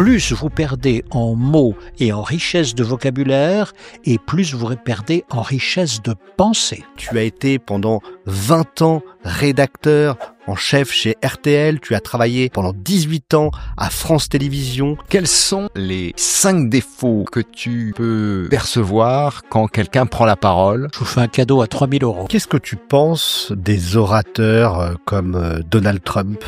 plus vous perdez en mots et en richesse de vocabulaire, et plus vous perdez en richesse de pensée. Tu as été pendant 20 ans rédacteur en chef chez RTL, tu as travaillé pendant 18 ans à France Télévisions. Quels sont les 5 défauts que tu peux percevoir quand quelqu'un prend la parole? Je vous fais un cadeau à 3 000 €. Qu'est-ce que tu penses des orateurs comme Donald Trump ?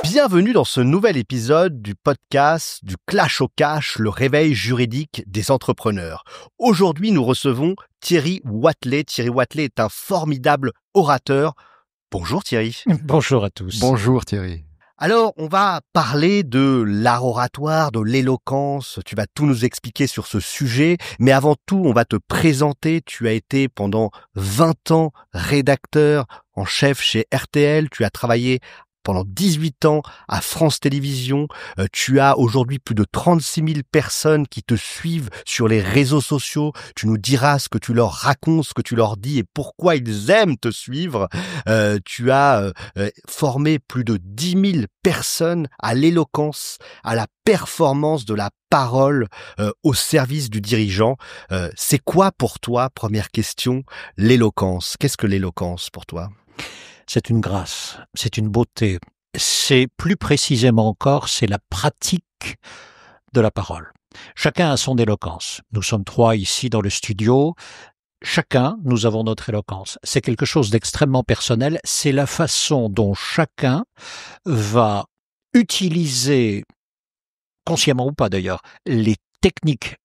Bienvenue dans ce nouvel épisode du podcast du Clash au Cash, le réveil juridique des entrepreneurs. Aujourd'hui, nous recevons Thierry Watelet. Thierry Watelet est un formidable orateur. Bonjour Thierry. Bonjour à tous. Bonjour Thierry. Alors, on va parler de l'art oratoire, de l'éloquence. Tu vas tout nous expliquer sur ce sujet. Mais avant tout, on va te présenter. Tu as été pendant 20 ans rédacteur en chef chez RTL. Tu as travaillé pendant 18 ans à France Télévisions. Tu as aujourd'hui plus de 36 000 personnes qui te suivent sur les réseaux sociaux. Tu nous diras ce que tu leur racontes, ce que tu leur dis et pourquoi ils aiment te suivre. Tu as formé plus de 10 000 personnes à l'éloquence, à la performance de la parole au service du dirigeant. C'est quoi pour toi, première question, l'éloquence? Qu'est-ce que l'éloquence pour toi ? C'est une grâce, c'est une beauté. C'est plus précisément encore, c'est la pratique de la parole. Chacun a son éloquence. Nous sommes 3 ici dans le studio. Chacun, nous avons notre éloquence. C'est quelque chose d'extrêmement personnel. C'est la façon dont chacun va utiliser, consciemment ou pas d'ailleurs, les techniques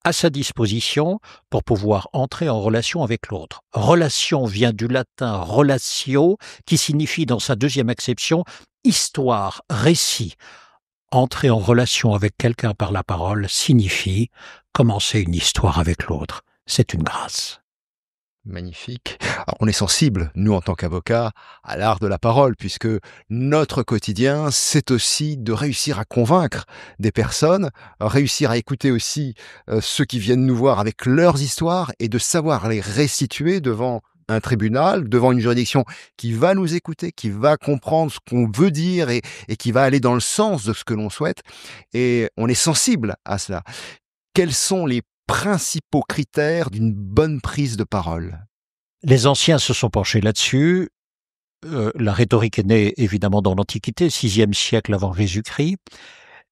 à sa disposition pour pouvoir entrer en relation avec l'autre. Relation vient du latin relatio, qui signifie dans sa deuxième acception histoire, récit. Entrer en relation avec quelqu'un par la parole signifie commencer une histoire avec l'autre. C'est une grâce. Magnifique. Alors, on est sensible, nous en tant qu'avocats, à l'art de la parole, puisque notre quotidien, c'est aussi de réussir à convaincre des personnes, réussir à écouter aussi ceux qui viennent nous voir avec leurs histoires et de savoir les restituer devant un tribunal, devant une juridiction qui va nous écouter, qui va comprendre ce qu'on veut dire et qui va aller dans le sens de ce que l'on souhaite. Et on est sensible à cela. Quels sont les principaux critères d'une bonne prise de parole? Les anciens se sont penchés là-dessus. La rhétorique est née évidemment dans l'Antiquité, 6e siècle avant Jésus-Christ.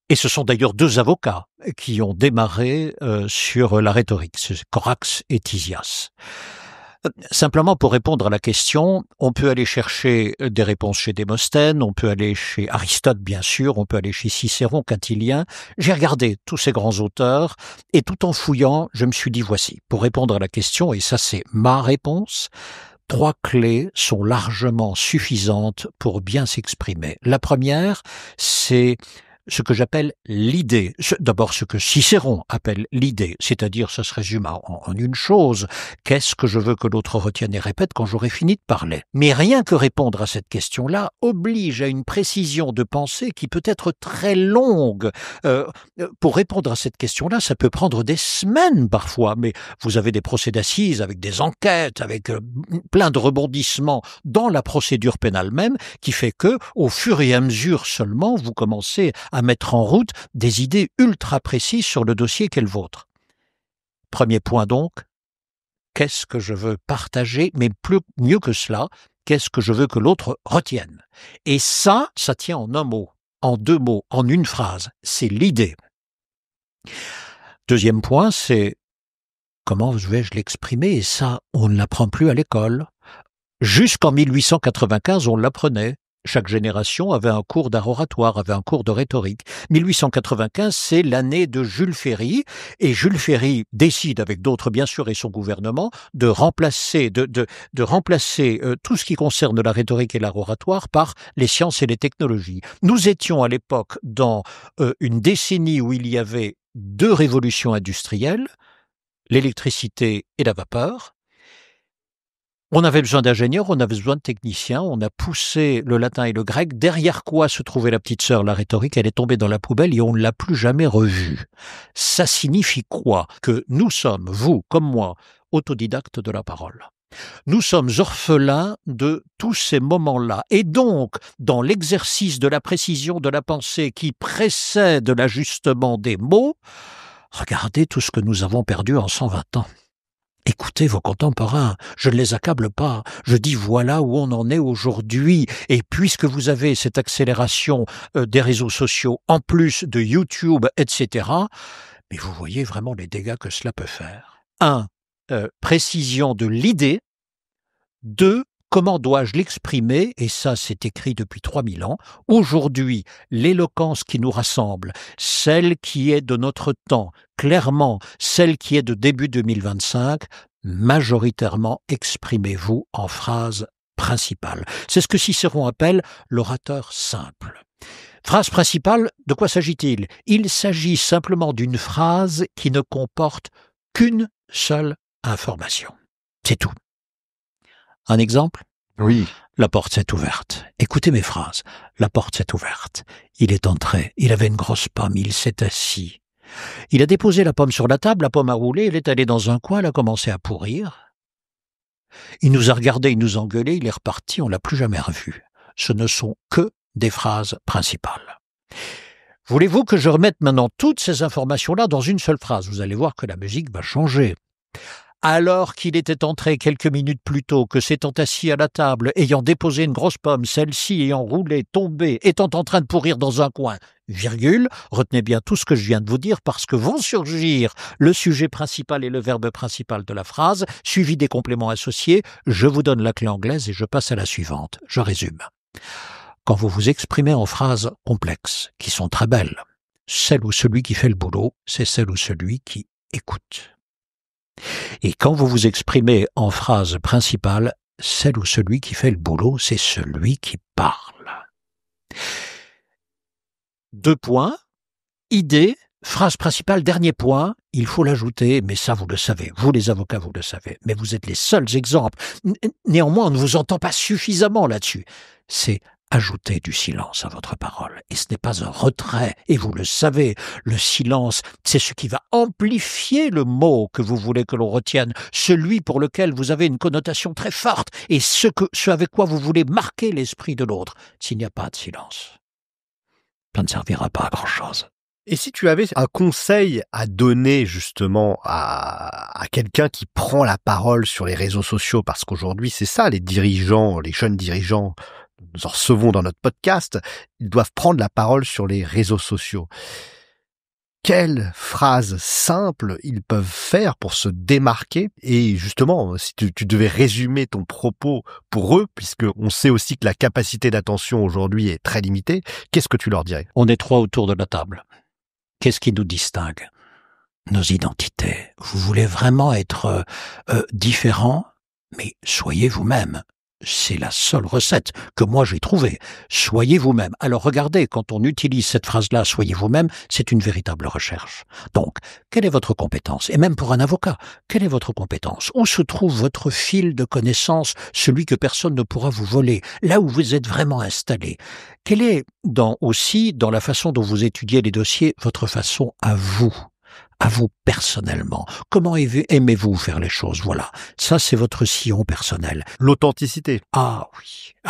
Et ce sont d'ailleurs 2 avocats qui ont démarré sur la rhétorique, c'est Corax et Tisias. Simplement pour répondre à la question, on peut aller chercher des réponses chez Démosthène, on peut aller chez Aristote bien sûr, on peut aller chez Cicéron, Quintilien. J'ai regardé tous ces grands auteurs et tout en fouillant, je me suis dit voici, pour répondre à la question, et ça c'est ma réponse, 3 clés sont largement suffisantes pour bien s'exprimer. La première, c'est ce que j'appelle l'idée. D'abord, ce que Cicéron appelle l'idée, c'est-à-dire, ça se résume en une chose. Qu'est-ce que je veux que l'autre retienne et répète quand j'aurai fini de parler? Mais rien que répondre à cette question-là oblige à une précision de pensée qui peut être très longue. Pour répondre à cette question-là, ça peut prendre des semaines parfois, mais vous avez des procès d'assises avec des enquêtes, avec plein de rebondissements dans la procédure pénale même, qui fait que, au fur et à mesure seulement, vous commencez à mettre en route des idées ultra précises sur le dossier qu'est le vôtre. Premier point donc, qu'est-ce que je veux partager, mais mieux que cela, qu'est-ce que je veux que l'autre retienne? Et ça tient en un mot, en 2 mots, en une phrase, c'est l'idée. Deuxième point, c'est comment vais-je l'exprimer? Et ça, on ne l'apprend plus à l'école. Jusqu'en 1895, on l'apprenait. Chaque génération avait un cours d'art oratoire, avait un cours de rhétorique. 1895, c'est l'année de Jules Ferry, et Jules Ferry décide, avec d'autres bien sûr et son gouvernement, de remplacer tout ce qui concerne la rhétorique et l'art oratoire par les sciences et les technologies. Nous étions à l'époque dans une décennie où il y avait 2 révolutions industrielles, l'électricité et la vapeur. On avait besoin d'ingénieurs, on avait besoin de techniciens, on a poussé le latin et le grec, derrière quoi se trouvait la petite sœur, la rhétorique, elle est tombée dans la poubelle et on ne l'a plus jamais revue. Ça signifie quoi? Que nous sommes, vous comme moi, autodidactes de la parole. Nous sommes orphelins de tous ces moments-là. Et donc, dans l'exercice de la précision de la pensée qui précède l'ajustement des mots, regardez tout ce que nous avons perdu en 120 ans. Écoutez vos contemporains, je ne les accable pas, je dis voilà où on en est aujourd'hui, et puisque vous avez cette accélération des réseaux sociaux, en plus de YouTube, etc., mais vous voyez vraiment les dégâts que cela peut faire. 1. Précision de l'idée. 2. Comment dois-je l'exprimer? Et ça, c'est écrit depuis 3000 ans. Aujourd'hui, l'éloquence qui nous rassemble, celle qui est de notre temps, clairement, celle qui est de début 2025, majoritairement exprimez-vous en phrases principales. C'est ce que Cicéron appelle l'orateur simple. Phrase principale, de quoi s'agit-il? Il s'agit simplement d'une phrase qui ne comporte qu'une seule information. C'est tout. Un exemple? Oui. La porte s'est ouverte. Écoutez mes phrases. La porte s'est ouverte. Il est entré. Il avait une grosse pomme. Il s'est assis. Il a déposé la pomme sur la table. La pomme a roulé. Il est allé dans un coin. Elle a commencé à pourrir. Il nous a regardé. Il nous a engueulé. Il est reparti. On l'a plus jamais revu. Ce ne sont que des phrases principales. Voulez-vous que je remette maintenant toutes ces informations-là dans une seule phrase? Vous allez voir que la musique va changer. Alors qu'il était entré quelques minutes plus tôt, que s'étant assis à la table, ayant déposé une grosse pomme, celle-ci ayant roulé, tombé, étant en train de pourrir dans un coin, virgule, retenez bien tout ce que je viens de vous dire parce que vont surgir le sujet principal et le verbe principal de la phrase, suivi des compléments associés. Je vous donne la clé anglaise et je passe à la suivante. Je résume. Quand vous vous exprimez en phrases complexes, qui sont très belles, celle ou celui qui fait le boulot, c'est celle ou celui qui écoute. Et quand vous vous exprimez en phrase principale, celle ou celui qui fait le boulot, c'est celui qui parle. 2 points, idée, phrase principale, dernier point, il faut l'ajouter, mais ça vous le savez, vous les avocats vous le savez, mais vous êtes les seuls exemples. Néanmoins, on ne vous entend pas suffisamment là-dessus. C'est ajouter du silence à votre parole. Et ce n'est pas un retrait, et vous le savez, le silence, c'est ce qui va amplifier le mot que vous voulez que l'on retienne, celui pour lequel vous avez une connotation très forte, et ce avec quoi vous voulez marquer l'esprit de l'autre. S'il n'y a pas de silence, ça ne servira pas à grand-chose. Et si tu avais un conseil à donner justement à quelqu'un qui prend la parole sur les réseaux sociaux, parce qu'aujourd'hui c'est ça, les dirigeants, les jeunes dirigeants, nous en recevons dans notre podcast, ils doivent prendre la parole sur les réseaux sociaux. Quelles phrases simples ils peuvent faire pour se démarquer? Et justement, si tu devais résumer ton propos pour eux, puisque on sait aussi que la capacité d'attention aujourd'hui est très limitée, qu'est-ce que tu leur dirais? On est 3 autour de la table. Qu'est-ce qui nous distingue? Nos identités. Vous voulez vraiment être différent, mais soyez vous-même. C'est la seule recette que moi j'ai trouvée. Soyez vous-même. Alors regardez, quand on utilise cette phrase-là, soyez vous-même, c'est une véritable recherche. Donc, quelle est votre compétence? Et même pour un avocat, quelle est votre compétence? Où se trouve votre fil de connaissance, celui que personne ne pourra vous voler, là où vous êtes vraiment installé? Quelle est aussi, dans la façon dont vous étudiez les dossiers, votre façon à vous personnellement? Comment aimez-vous faire les choses? Voilà, ça c'est votre sillon personnel. L'authenticité. Ah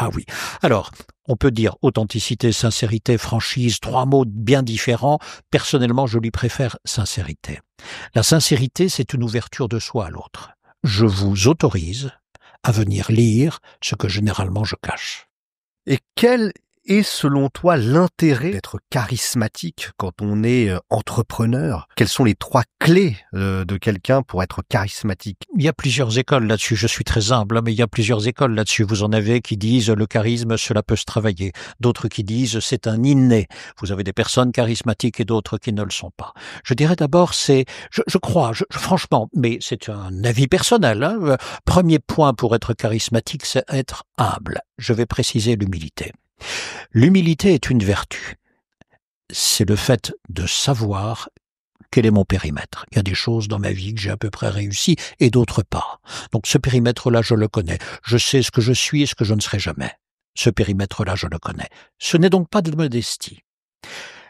oui. Alors, on peut dire authenticité, sincérité, franchise, 3 mots bien différents. Personnellement, je lui préfère sincérité. La sincérité, c'est une ouverture de soi à l'autre. Je vous autorise à venir lire ce que généralement je cache. Et quel est selon toi l'intérêt d'être charismatique quand on est entrepreneur? Quelles sont les 3 clés de quelqu'un pour être charismatique? Il y a plusieurs écoles là-dessus, je suis très humble, mais il y a plusieurs écoles là-dessus. Vous en avez qui disent le charisme, cela peut se travailler. D'autres qui disent c'est un inné. Vous avez des personnes charismatiques et d'autres qui ne le sont pas. Je dirais d'abord, je crois, franchement, mais c'est un avis personnel, hein. Premier point pour être charismatique, c'est être humble. Je vais préciser l'humilité. L'humilité est une vertu. C'est le fait de savoir quel est mon périmètre. Il y a des choses dans ma vie que j'ai à peu près réussi et d'autres pas. Donc ce périmètre-là, je le connais. Je sais ce que je suis et ce que je ne serai jamais. Ce périmètre-là, je le connais. Ce n'est donc pas de modestie.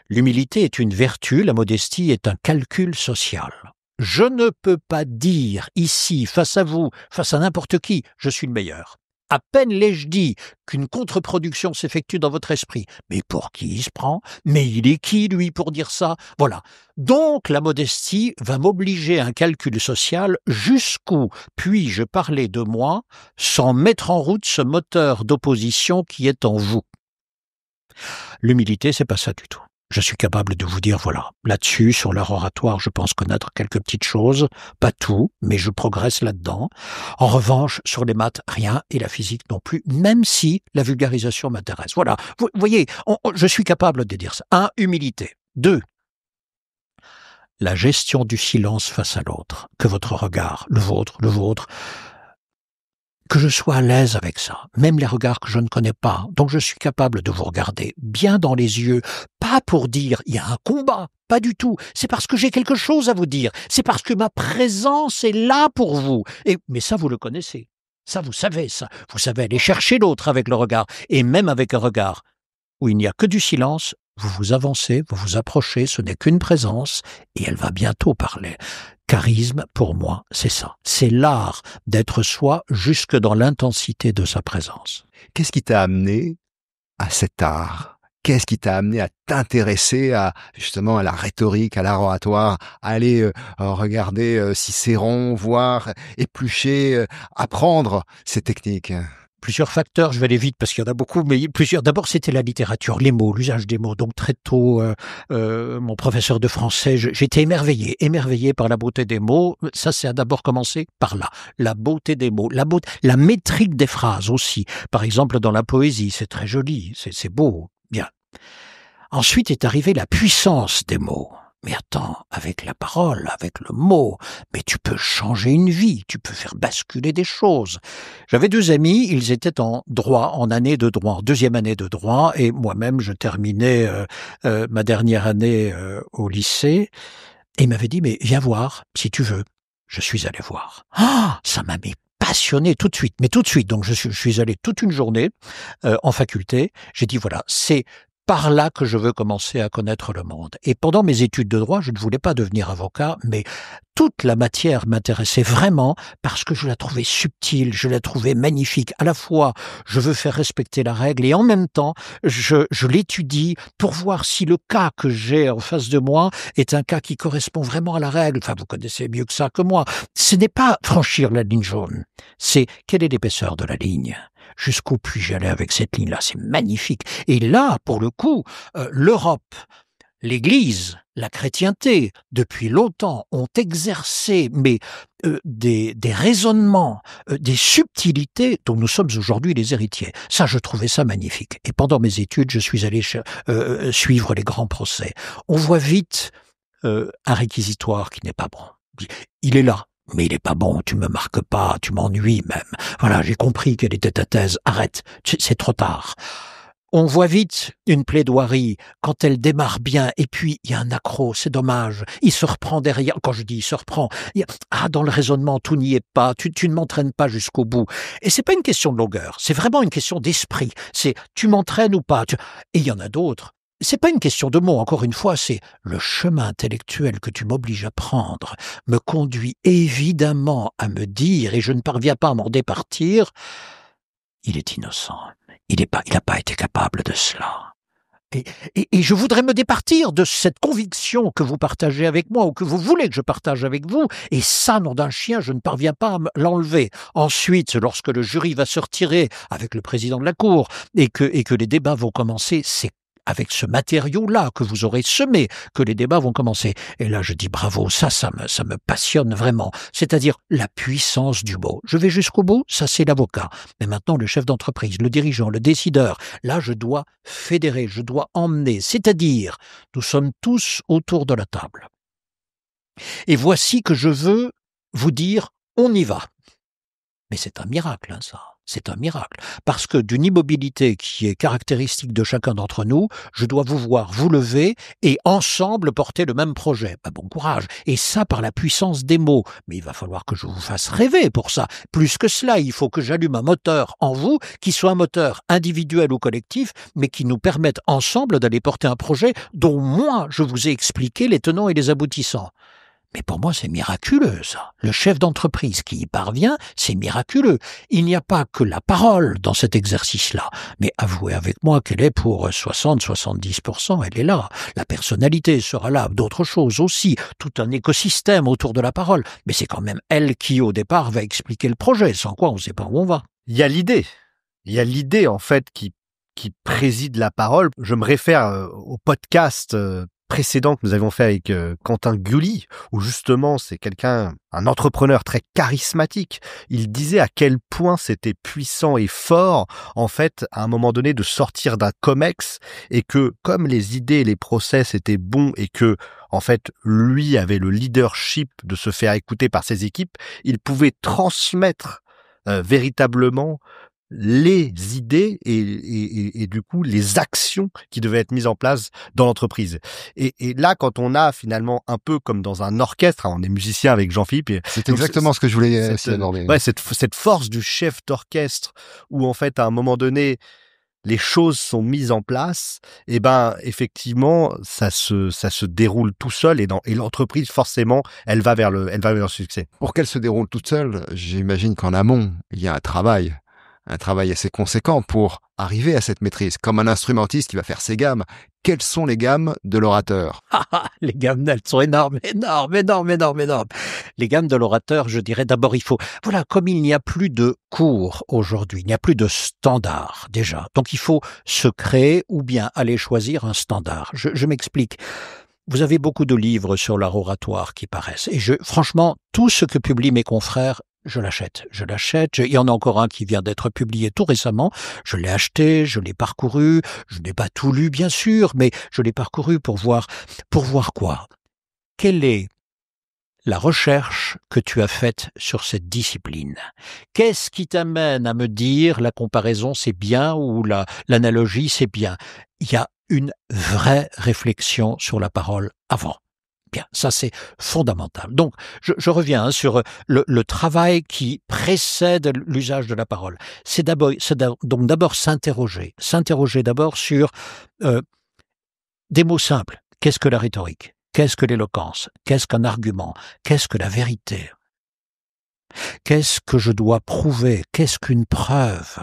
L'humilité est une vertu, la modestie est un calcul social. Je ne peux pas dire ici, face à vous, face à n'importe qui, je suis le meilleur. À peine l'ai-je dit qu'une contre-production s'effectue dans votre esprit. Mais pour qui il se prend? Mais il est qui, lui, pour dire ça? Voilà. Donc, la modestie va m'obliger à un calcul social jusqu'où puis-je parler de moi sans mettre en route ce moteur d'opposition qui est en vous. L'humilité, c'est pas ça du tout. Je suis capable de vous dire, voilà, là-dessus, sur l'art oratoire, je pense connaître quelques petites choses, pas tout, mais je progresse là-dedans. En revanche, sur les maths, rien, et la physique non plus, même si la vulgarisation m'intéresse. Voilà, vous voyez, je suis capable de dire ça. 1, humilité. 2, la gestion du silence face à l'autre, que votre regard, le vôtre, que je sois à l'aise avec ça, même les regards que je ne connais pas. Donc je suis capable de vous regarder bien dans les yeux, pas pour dire il y a un combat, pas du tout. C'est parce que j'ai quelque chose à vous dire. C'est parce que ma présence est là pour vous. Mais ça, vous le connaissez. Ça, vous savez ça. Vous savez aller chercher l'autre avec le regard. Et même avec un regard où il n'y a que du silence, vous vous avancez, vous vous approchez, ce n'est qu'une présence, et elle va bientôt parler. Charisme, pour moi, c'est ça. C'est l'art d'être soi jusque dans l'intensité de sa présence. Qu'est-ce qui t'a amené à cet art? Qu'est-ce qui t'a amené à t'intéresser justement à la rhétorique, à l'art oratoire, à aller regarder Cicéron, voir, éplucher, apprendre ces techniques? Plusieurs facteurs, je vais aller vite parce qu'il y en a beaucoup, mais plusieurs. D'abord, c'était la littérature, les mots, l'usage des mots. Donc très tôt, mon professeur de français, j'étais émerveillé par la beauté des mots. Ça, c'est d'abord commencé par là. La beauté des mots, la métrique des phrases aussi. Par exemple, dans la poésie, c'est très joli, c'est beau, bien. Ensuite est arrivée la puissance des mots. Mais attends, avec la parole, avec le mot, mais tu peux changer une vie, tu peux faire basculer des choses. J'avais 2 amis, ils étaient en droit, en année de droit, en 2e année de droit, et moi-même je terminais ma dernière année au lycée, et ils m'avaient dit, mais viens voir, si tu veux. Je suis allé voir. Ah, ça m'a mis passionné tout de suite, mais tout de suite. Donc je suis allé toute une journée en faculté, j'ai dit, voilà, c'est par là que je veux commencer à connaître le monde. Et pendant mes études de droit, je ne voulais pas devenir avocat, mais toute la matière m'intéressait vraiment parce que je la trouvais subtile, je la trouvais magnifique. À la fois, je veux faire respecter la règle et en même temps, je l'étudie pour voir si le cas que j'ai en face de moi est un cas qui correspond vraiment à la règle. Enfin, vous connaissez mieux que ça que moi. Ce n'est pas franchir la ligne jaune, c'est quelle est l'épaisseur de la ligne. Jusqu'où puis-je aller avec cette ligne-là? C'est magnifique. Et là, pour le coup, l'Europe, l'Église, la chrétienté, depuis longtemps, ont exercé des raisonnements, des subtilités dont nous sommes aujourd'hui les héritiers. Ça, je trouvais ça magnifique. Et pendant mes études, je suis allé suivre les grands procès. On voit vite un réquisitoire qui n'est pas bon. Il est là. Mais il est pas bon, tu me marques pas, tu m'ennuies même. Voilà, j'ai compris quelle était ta thèse, arrête, c'est trop tard. On voit vite une plaidoirie quand elle démarre bien, et puis il y a un accroc, c'est dommage. Il se reprend derrière, quand je dis il se reprend, dans le raisonnement, tout n'y est pas, tu ne m'entraînes pas jusqu'au bout. Et c'est pas une question de longueur, c'est vraiment une question d'esprit. C'est tu m'entraînes ou pas. Et il y en a d'autres. C'est pas une question de mots, encore une fois, c'est le chemin intellectuel que tu m'obliges à prendre me conduit évidemment à me dire, et je ne parviens pas à m'en départir, il est innocent. Il n'a pas été capable de cela. Et je voudrais me départir de cette conviction que vous partagez avec moi ou que vous voulez que je partage avec vous. Et ça, nom d'un chien, je ne parviens pas à l'enlever. Ensuite, lorsque le jury va se retirer avec le président de la Cour et que les débats vont commencer, c'est avec ce matériau-là que vous aurez semé, que les débats vont commencer. Et là, je dis bravo, ça me passionne vraiment. C'est-à-dire la puissance du mot. Je vais jusqu'au bout, ça c'est l'avocat. Mais maintenant, le chef d'entreprise, le dirigeant, le décideur, là, je dois fédérer, je dois emmener. C'est-à-dire, nous sommes tous autour de la table. Et voici que je veux vous dire, on y va. Mais c'est un miracle, ça. C'est un miracle. Parce que d'une immobilité qui est caractéristique de chacun d'entre nous, je dois vous voir vous lever et ensemble porter le même projet. Bon courage. Et ça par la puissance des mots. Mais il va falloir que je vous fasse rêver pour ça. Plus que cela, il faut que j'allume un moteur en vous, qui soit un moteur individuel ou collectif, mais qui nous permette ensemble d'aller porter un projet dont moi, je vous ai expliqué les tenants et les aboutissants. Mais pour moi, c'est miraculeux, ça. Le chef d'entreprise qui y parvient, c'est miraculeux. Il n'y a pas que la parole dans cet exercice-là. Mais avouez avec moi qu'elle est pour 60-70%, elle est là. La personnalité sera là, d'autres choses aussi, tout un écosystème autour de la parole. Mais c'est quand même elle qui, au départ, va expliquer le projet, sans quoi on ne sait pas où on va. Il y a l'idée. Il y a l'idée, en fait, qui préside la parole. Je me réfère au podcast précédent que nous avions fait avec Quentin Gully, où justement c'est un entrepreneur très charismatique. Il disait à quel point c'était puissant et fort, en fait, à un moment donné, de sortir d'un comex, et que comme les idées et les process étaient bons et que, en fait, lui avait le leadership de se faire écouter par ses équipes, il pouvait transmettre véritablement les idées et du coup les actions qui devaient être mises en place dans l'entreprise. Et là, quand on a finalement un peu comme dans un orchestre, on est musicien avec Jean-Philippe. C'est exactement ce que je voulais aussi aborder. Ouais, cette force du chef d'orchestre où en fait à un moment donné les choses sont mises en place, et ben effectivement ça se déroule tout seul et l'entreprise forcément elle va vers le succès. Pour qu'elle se déroule toute seule, j'imagine qu'en amont il y a un travail assez conséquent pour arriver à cette maîtrise. Comme un instrumentiste qui va faire ses gammes. Quelles sont les gammes de l'orateur? Les gammes, elles sont énormes. Les gammes de l'orateur, je dirais d'abord, comme il n'y a plus de cours aujourd'hui, il n'y a plus de standard déjà. Donc il faut se créer ou bien aller choisir un standard. Je m'explique. Vous avez beaucoup de livres sur l'art oratoire qui paraissent. Et franchement, tout ce que publient mes confrères, je l'achète. Il y en a encore un qui vient d'être publié tout récemment. Je l'ai acheté, je l'ai parcouru. Je n'ai pas tout lu, bien sûr, mais je l'ai parcouru pour voir quoi? Quelle est la recherche que tu as faite sur cette discipline? Qu'est-ce qui t'amène à me dire la comparaison c'est bien ou l'analogie c'est bien? Il y a une vraie réflexion sur la parole avant. Bien, ça c'est fondamental. Donc, je reviens sur le travail qui précède l'usage de la parole. C'est d'abord s'interroger d'abord sur des mots simples. Qu'est-ce que la rhétorique? Qu'est-ce que l'éloquence? Qu'est-ce qu'un argument? Qu'est-ce que la vérité? Qu'est-ce que je dois prouver? Qu'est-ce qu'une preuve?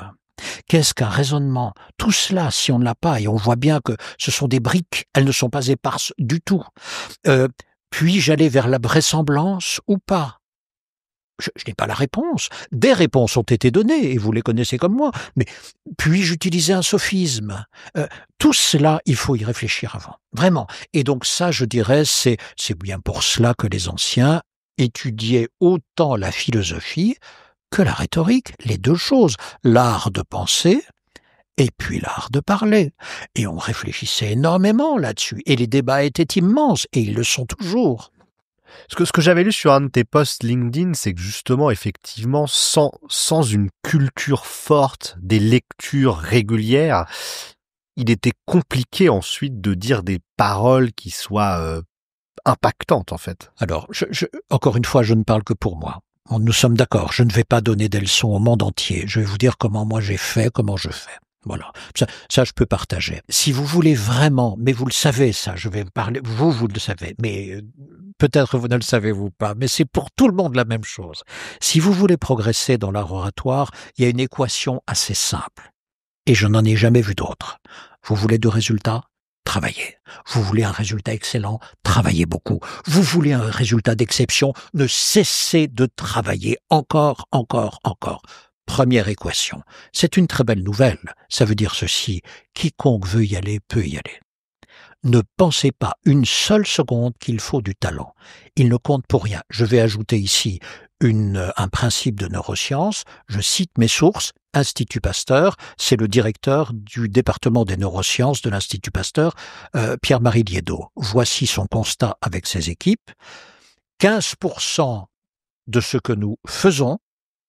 Qu'est-ce qu'un raisonnement? Tout cela, si on ne l'a pas, et on voit bien que ce sont des briques, elles ne sont pas éparses du tout. Puis-je aller vers la vraisemblance ou pas? Je n'ai pas la réponse. Des réponses ont été données, et vous les connaissez comme moi, mais puis-je utiliser un sophisme? Tout cela, il faut y réfléchir avant, vraiment. Et donc ça, je dirais, c'est bien pour cela que les anciens étudiaient autant la philosophie que la rhétorique, les deux choses, l'art de penser et puis l'art de parler. Et on réfléchissait énormément là-dessus, et les débats étaient immenses, et ils le sont toujours. Ce que j'avais lu sur un de tes posts LinkedIn, c'est que justement, effectivement, sans une culture forte, des lectures régulières, il était compliqué ensuite de dire des paroles qui soient impactantes, en fait. Alors, encore une fois, je ne parle que pour moi. Nous sommes d'accord, je ne vais pas donner des leçons au monde entier. Je vais vous dire comment moi j'ai fait, comment je fais. Voilà, ça je peux partager. Si vous voulez vraiment, mais vous le savez ça, je vais parler, vous le savez, mais peut-être vous ne le savez vous pas, mais c'est pour tout le monde la même chose. Si vous voulez progresser dans l'art oratoire, il y a une équation assez simple, et je n'en ai jamais vu d'autre. Vous voulez de résultats? Travaillez. Vous voulez un résultat excellent? Travaillez beaucoup. Vous voulez un résultat d'exception? Ne cessez de travailler encore. Première équation. C'est une très belle nouvelle. Ça veut dire ceci. Quiconque veut y aller peut y aller. Ne pensez pas une seule seconde qu'il faut du talent. Il ne compte pour rien. Je vais ajouter ici un principe de neurosciences. Je cite mes sources. Institut Pasteur, c'est le directeur du département des neurosciences de l'Institut Pasteur, Pierre-Marie Liédot. Voici son constat avec ses équipes. 15% de ce que nous faisons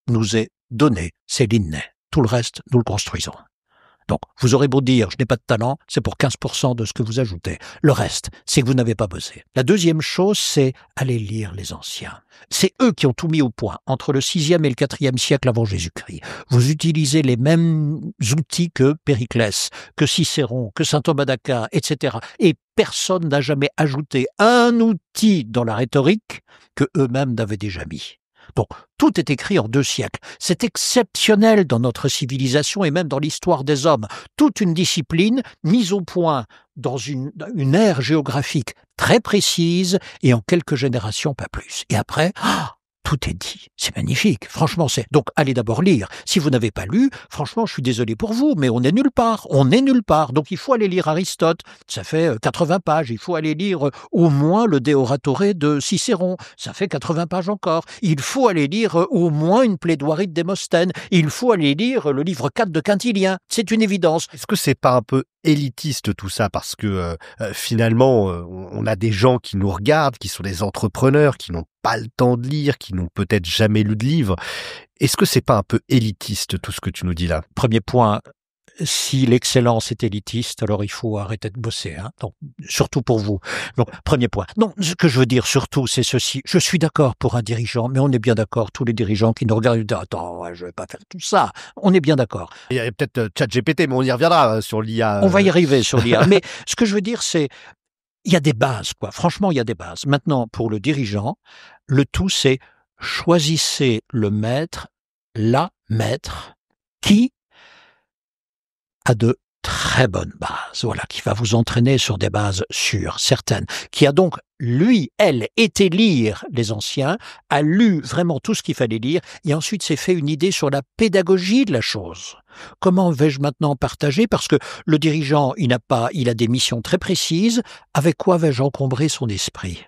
nous est donné, c'est l'inné. Tout le reste, nous le construisons. Donc, vous aurez beau dire, je n'ai pas de talent, c'est pour 15% de ce que vous ajoutez. Le reste, c'est que vous n'avez pas bossé. La deuxième chose, c'est aller lire les anciens. C'est eux qui ont tout mis au point, entre le 6e et le 4e siècle avant Jésus-Christ. Vous utilisez les mêmes outils que Périclès, que Cicéron, que saint Thomas d'Aquin, etc. Et personne n'a jamais ajouté un outil dans la rhétorique que eux-mêmes n'avaient déjà mis. Donc, tout est écrit en 2 siècles. C'est exceptionnel dans notre civilisation et même dans l'histoire des hommes. Toute une discipline mise au point dans une ère géographique très précise et en quelques générations, pas plus. Et après, tout est dit. C'est magnifique. Franchement, donc, allez d'abord lire. Si vous n'avez pas lu, franchement, je suis désolé pour vous, mais on est nulle part. On est nulle part. Donc, il faut aller lire Aristote. Ça fait 80 pages. Il faut aller lire au moins le De Oratore de Cicéron. Ça fait 80 pages encore. Il faut aller lire au moins une plaidoirie de Démosthène. Il faut aller lire le livre 4 de Quintilien. C'est une évidence. Est-ce que c'est pas un peu élitiste tout ça parce que finalement on a des gens qui nous regardent, qui sont des entrepreneurs, qui n'ont pas le temps de lire, qui n'ont peut-être jamais lu de livre. Est-ce que c'est pas un peu élitiste tout ce que tu nous dis là? Premier point, si l'excellence est élitiste, alors il faut arrêter de bosser, hein. Donc, surtout pour vous. Donc, premier point. Non, ce que je veux dire surtout, c'est ceci. Je suis d'accord pour un dirigeant, mais on est bien d'accord, tous les dirigeants qui nous regardent, ils disent, attends, ouais, je vais pas faire tout ça. On est bien d'accord. Il y a peut-être ChatGPT, mais on y reviendra sur l'IA. On va y arriver sur l'IA. Mais ce que je veux dire, c'est, il y a des bases, quoi. Franchement, il y a des bases. Maintenant, pour le dirigeant, le tout, c'est choisissez le maître, la maître, qui a de très bonnes bases, voilà, qui va vous entraîner sur des bases sûres, certaines, qui a donc, lui, elle, été lire les anciens, a lu vraiment tout ce qu'il fallait lire, et ensuite s'est fait une idée sur la pédagogie de la chose. Comment vais-je maintenant partager? Parce que le dirigeant, il a des missions très précises, avec quoi vais-je encombrer son esprit?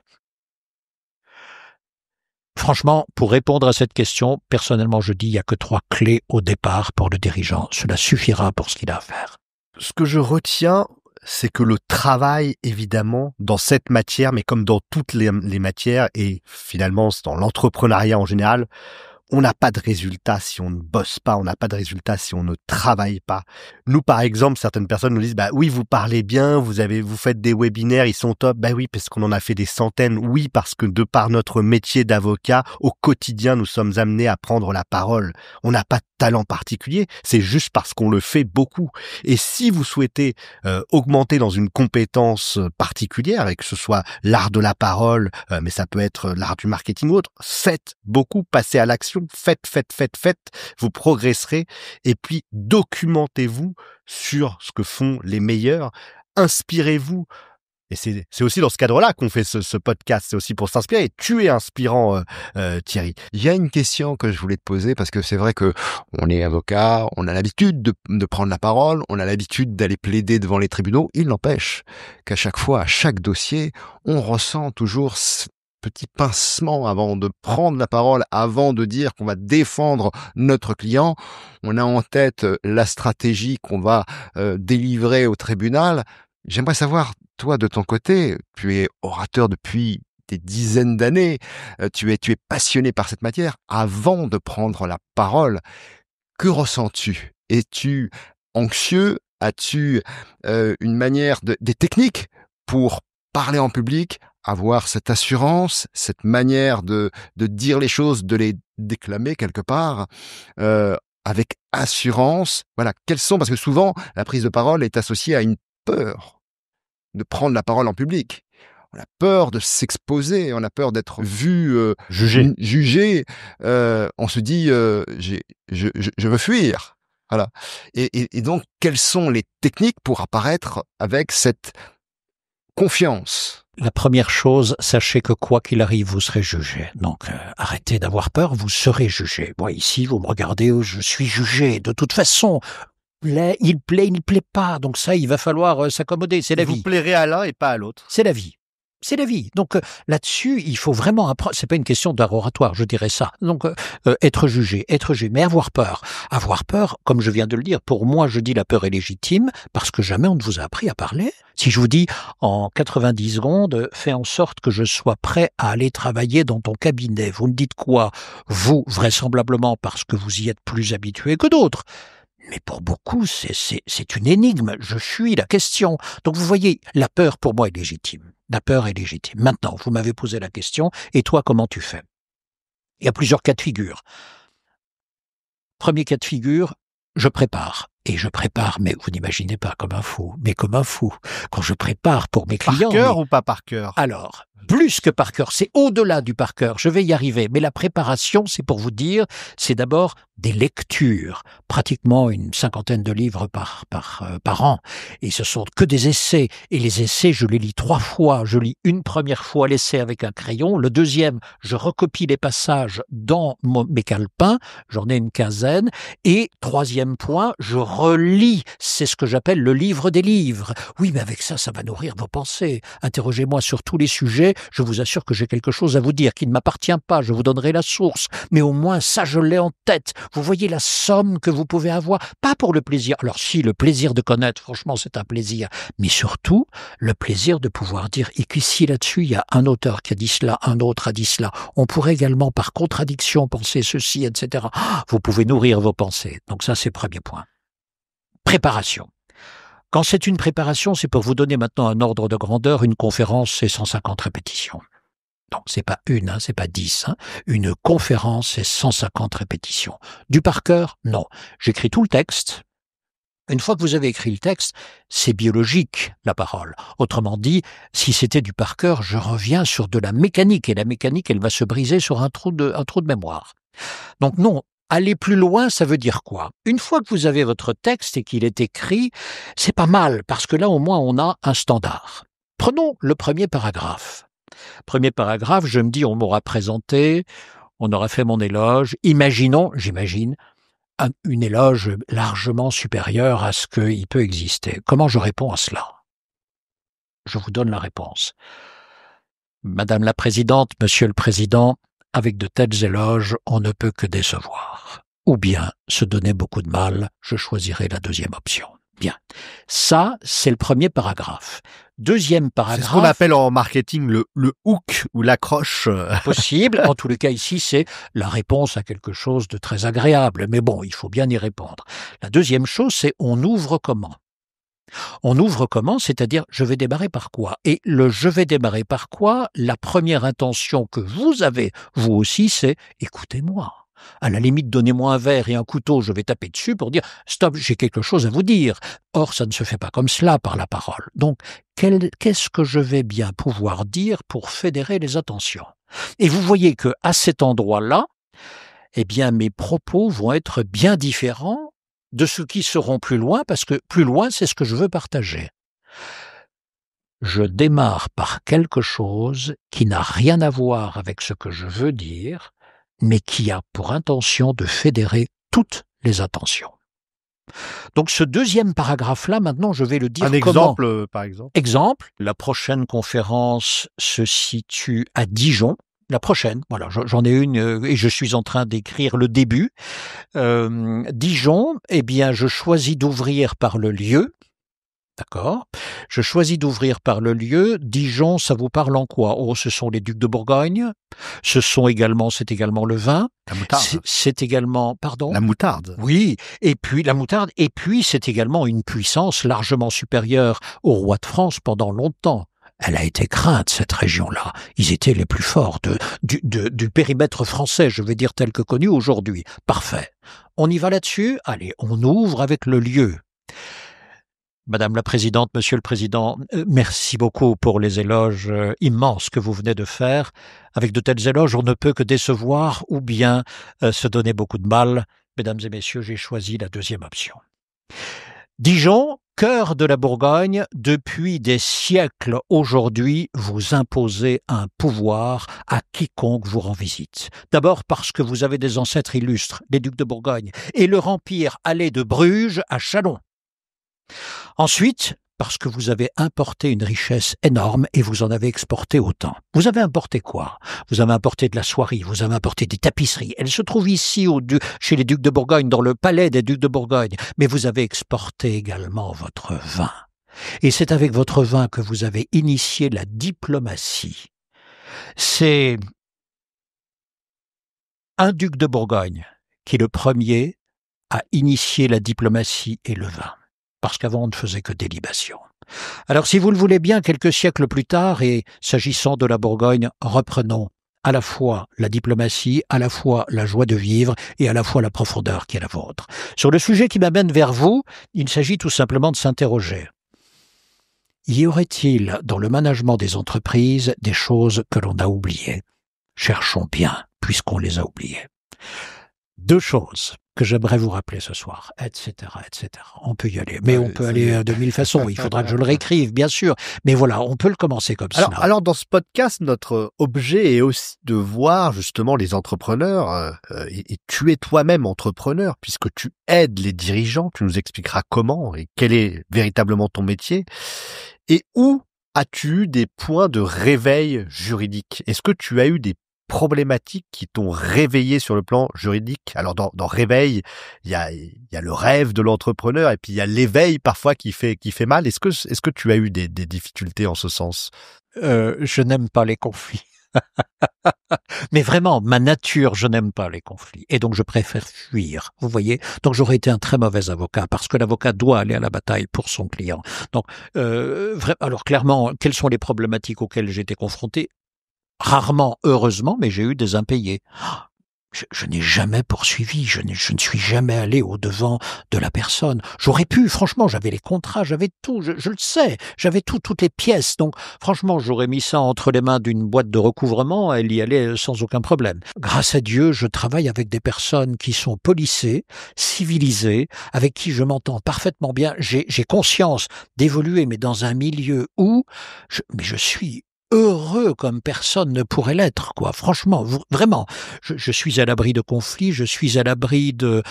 Franchement, pour répondre à cette question, personnellement, je dis il n'y a que 3 clés au départ pour le dirigeant. Cela suffira pour ce qu'il a à faire. Ce que je retiens, c'est que le travail, évidemment, dans cette matière, mais comme dans toutes les matières, et finalement dans l'entrepreneuriat en général, on n'a pas de résultat si on ne bosse pas, on n'a pas de résultat si on ne travaille pas. Nous, par exemple, certaines personnes nous disent, bah oui, vous parlez bien, vous faites des webinaires, ils sont top. Bah oui, parce qu'on en a fait des centaines. Oui, parce que de par notre métier d'avocat, au quotidien, nous sommes amenés à prendre la parole. On n'a pas de talent particulier, c'est juste parce qu'on le fait beaucoup. Et si vous souhaitez augmenter dans une compétence particulière, et que ce soit l'art de la parole, mais ça peut être l'art du marketing ou autre, faites beaucoup, passez à l'action. Faites, vous progresserez et puis documentez-vous sur ce que font les meilleurs, inspirez-vous. Et c'est aussi dans ce cadre-là qu'on fait ce podcast, c'est aussi pour s'inspirer. Et tu es inspirant, Thierry. Il y a une question que je voulais te poser parce que c'est vrai que on est avocat, on a l'habitude de prendre la parole, on a l'habitude d'aller plaider devant les tribunaux. Il n'empêche qu'à chaque fois, à chaque dossier, on ressent toujours petit pincement avant de prendre la parole, avant de dire qu'on va défendre notre client. On a en tête la stratégie qu'on va délivrer au tribunal. J'aimerais savoir, toi, de ton côté, tu es orateur depuis des dizaines d'années, tu es passionné par cette matière. Avant de prendre la parole, que ressens-tu? Es-tu anxieux? As-tu une manière, des techniques pour parler en public, avoir cette assurance, cette manière de dire les choses, de les déclamer quelque part, avec assurance? Voilà, quelles sont, parce que souvent, la prise de parole est associée à une peur de prendre la parole en public. On a peur de s'exposer, on a peur d'être vu, jugé. On se dit, je veux fuir. Voilà. Et donc, quelles sont les techniques pour apparaître avec cette confiance? La première chose, sachez que quoi qu'il arrive, vous serez jugé. Donc, arrêtez d'avoir peur, vous serez jugé. Moi, ici, vous me regardez, je suis jugé. De toute façon, il plaît, il ne plaît pas. Donc ça, il va falloir s'accommoder. C'est la vie. Vous plairez à l'un et pas à l'autre. C'est la vie. C'est la vie. Donc là-dessus, il faut vraiment apprendre. C'est pas une question d'art oratoire, je dirais ça. Donc être jugé, mais avoir peur. Avoir peur, comme je viens de le dire, pour moi, je dis la peur est légitime parce que jamais on ne vous a appris à parler. Si je vous dis en 90 secondes, fais en sorte que je sois prêt à aller travailler dans ton cabinet. Vous me dites quoi? Vous, vraisemblablement parce que vous y êtes plus habitué que d'autres. Mais pour beaucoup, c'est une énigme. Je fuis la question. Donc vous voyez, la peur pour moi est légitime. La peur est légitime. Maintenant, vous m'avez posé la question, et toi, comment tu fais? Il y a plusieurs cas de figure. Premier cas de figure, je prépare. Et je prépare, mais vous n'imaginez pas, comme un fou. Mais comme un fou. Quand je prépare pour mes clients... Par cœur ou pas par cœur? Alors, plus que par cœur, c'est au-delà du par cœur, je vais y arriver. Mais la préparation, c'est pour vous dire, c'est d'abord des lectures, pratiquement une 50aine de livres par an. Et ce sont que des essais. Et les essais, je les lis 3 fois. Je lis une première fois l'essai avec un crayon. Le deuxième, je recopie les passages dans mes calepins. J'en ai une quinzaine. Et troisième point, je relis. C'est ce que j'appelle le livre des livres. Oui, mais avec ça, ça va nourrir vos pensées. Interrogez-moi sur tous les sujets. Je vous assure que j'ai quelque chose à vous dire qui ne m'appartient pas. Je vous donnerai la source. Mais au moins, ça, je l'ai en tête. Vous voyez la somme que vous pouvez avoir. Pas pour le plaisir. Alors si, le plaisir de connaître, franchement, c'est un plaisir. Mais surtout, le plaisir de pouvoir dire, et qu'ici, là-dessus, il y a un auteur qui a dit cela, un autre a dit cela. On pourrait également, par contradiction, penser ceci, etc. Vous pouvez nourrir vos pensées. Donc ça, c'est le premier point. Préparation. Quand c'est une préparation, c'est pour vous donner maintenant un ordre de grandeur. Une conférence, c'est 150 répétitions. Donc, c'est pas une, c'est pas 10. Une conférence, c'est 150 répétitions. Du par cœur, non. J'écris tout le texte. Une fois que vous avez écrit le texte, c'est biologique, la parole. Autrement dit, si c'était du par cœur, je reviens sur de la mécanique. Et la mécanique, elle va se briser sur un trou de mémoire. Donc non, aller plus loin, ça veut dire quoi? Une fois que vous avez votre texte et qu'il est écrit, c'est pas mal, parce que là, au moins, on a un standard. Prenons le premier paragraphe. Premier paragraphe, je me dis, on m'aura présenté, on aura fait mon éloge. Imaginons, j'imagine, une éloge largement supérieure à ce qu'il peut exister. Comment je réponds à cela? Je vous donne la réponse. Madame la Présidente, Monsieur le Président, avec de tels éloges, on ne peut que décevoir. Ou bien se donner beaucoup de mal, je choisirai la deuxième option. Bien. Ça, c'est le premier paragraphe. Deuxième paragraphe... C'est ce qu'on appelle en marketing le hook ou l'accroche. Possible. En tous les cas, ici, c'est la réponse à quelque chose de très agréable. Mais bon, il faut bien y répondre. La deuxième chose, c'est on ouvre comment? On ouvre comment? C'est-à-dire, je vais démarrer par quoi? Et le je vais démarrer par quoi? La première intention que vous avez, vous aussi, c'est écoutez-moi. À la limite, donnez-moi un verre et un couteau, je vais taper dessus pour dire « Stop, j'ai quelque chose à vous dire ». Or, ça ne se fait pas comme cela par la parole. Donc, qu'est-ce que je vais bien pouvoir dire pour fédérer les attentions? Et vous voyez que à cet endroit-là, eh bien, mes propos vont être bien différents de ceux qui seront plus loin, parce que plus loin, c'est ce que je veux partager. Je démarre par quelque chose qui n'a rien à voir avec ce que je veux dire, mais qui a pour intention de fédérer toutes les attentions. Donc ce deuxième paragraphe-là, maintenant, je vais le dire comment. Un exemple, par exemple. Exemple, la prochaine conférence se situe à Dijon. La prochaine, voilà, j'en ai une et je suis en train d'écrire le début. Dijon, eh bien, je choisis d'ouvrir par le lieu. D'accord. Je choisis d'ouvrir par le lieu. Dijon, ça vous parle en quoi? Oh, ce sont les ducs de Bourgogne. C'est également le vin. La moutarde. C'est également, pardon? La moutarde. Oui. Et puis, la moutarde. Et puis, c'est également une puissance largement supérieure au roi de France pendant longtemps. Elle a été crainte, cette région-là. Ils étaient les plus forts du périmètre français, je vais dire tel que connu aujourd'hui. Parfait. On y va là-dessus? Allez, on ouvre avec le lieu. Madame la Présidente, Monsieur le Président, merci beaucoup pour les éloges immenses que vous venez de faire. Avec de tels éloges, on ne peut que décevoir ou bien se donner beaucoup de mal. Mesdames et messieurs, j'ai choisi la deuxième option. Dijon, cœur de la Bourgogne, depuis des siècles aujourd'hui, vous imposez un pouvoir à quiconque vous rend visite. D'abord parce que vous avez des ancêtres illustres, les ducs de Bourgogne, et leur empire allait de Bruges à Châlons. Ensuite, parce que vous avez importé une richesse énorme et vous en avez exporté autant. Vous avez importé quoi? Vous avez importé de la soierie, vous avez importé des tapisseries. Elles se trouvent ici chez les ducs de Bourgogne, dans le palais des ducs de Bourgogne. Mais vous avez exporté également votre vin. Et c'est avec votre vin que vous avez initié la diplomatie. C'est un duc de Bourgogne qui, le premier, a initié la diplomatie et le vin, parce qu'avant on ne faisait que des libations. Alors si vous le voulez bien, quelques siècles plus tard, et s'agissant de la Bourgogne, reprenons à la fois la diplomatie, à la fois la joie de vivre et à la fois la profondeur qui est la vôtre. Sur le sujet qui m'amène vers vous, il s'agit tout simplement de s'interroger. Y aurait-il dans le management des entreprises des choses que l'on a oubliées ? Cherchons bien, puisqu'on les a oubliées. 2 choses que j'aimerais vous rappeler ce soir, etc., etc. On peut y aller, mais on peut aller de 1000 façons. Il faudra que je le réécrive, bien sûr. Mais voilà, on peut le commencer comme ça. Alors, dans ce podcast, notre objet est aussi de voir justement les entrepreneurs, et tu es toi-même entrepreneur, puisque tu aides les dirigeants, tu nous expliqueras comment et quel est véritablement ton métier. Et où as-tu eu des points de réveil juridique ? Est-ce que tu as eu des problématiques qui t'ont réveillé sur le plan juridique ? Alors dans réveil, il y a le rêve de l'entrepreneur et puis il y a l'éveil parfois qui fait mal. Est-ce que tu as eu des difficultés en ce sens ? Je n'aime pas les conflits. Mais vraiment, ma nature, je n'aime pas les conflits. Et donc, je préfère fuir. Vous voyez ? Donc, j'aurais été un très mauvais avocat parce que l'avocat doit aller à la bataille pour son client. Donc, alors clairement, quelles sont les problématiques auxquelles j'ai été confronté ? Rarement, heureusement, mais j'ai eu des impayés. Je n'ai jamais poursuivi, je ne suis jamais allé au-devant de la personne. J'aurais pu, franchement, j'avais les contrats, j'avais tout, je le sais, j'avais toutes les pièces. Donc, franchement, j'aurais mis ça entre les mains d'une boîte de recouvrement, elle y allait sans aucun problème. Grâce à Dieu, je travaille avec des personnes qui sont policées, civilisées, avec qui je m'entends parfaitement bien. J'ai conscience d'évoluer, mais dans un milieu où je suis heureux comme personne ne pourrait l'être, quoi. Franchement, vraiment, je suis à l'abri de conflits, je suis à l'abri de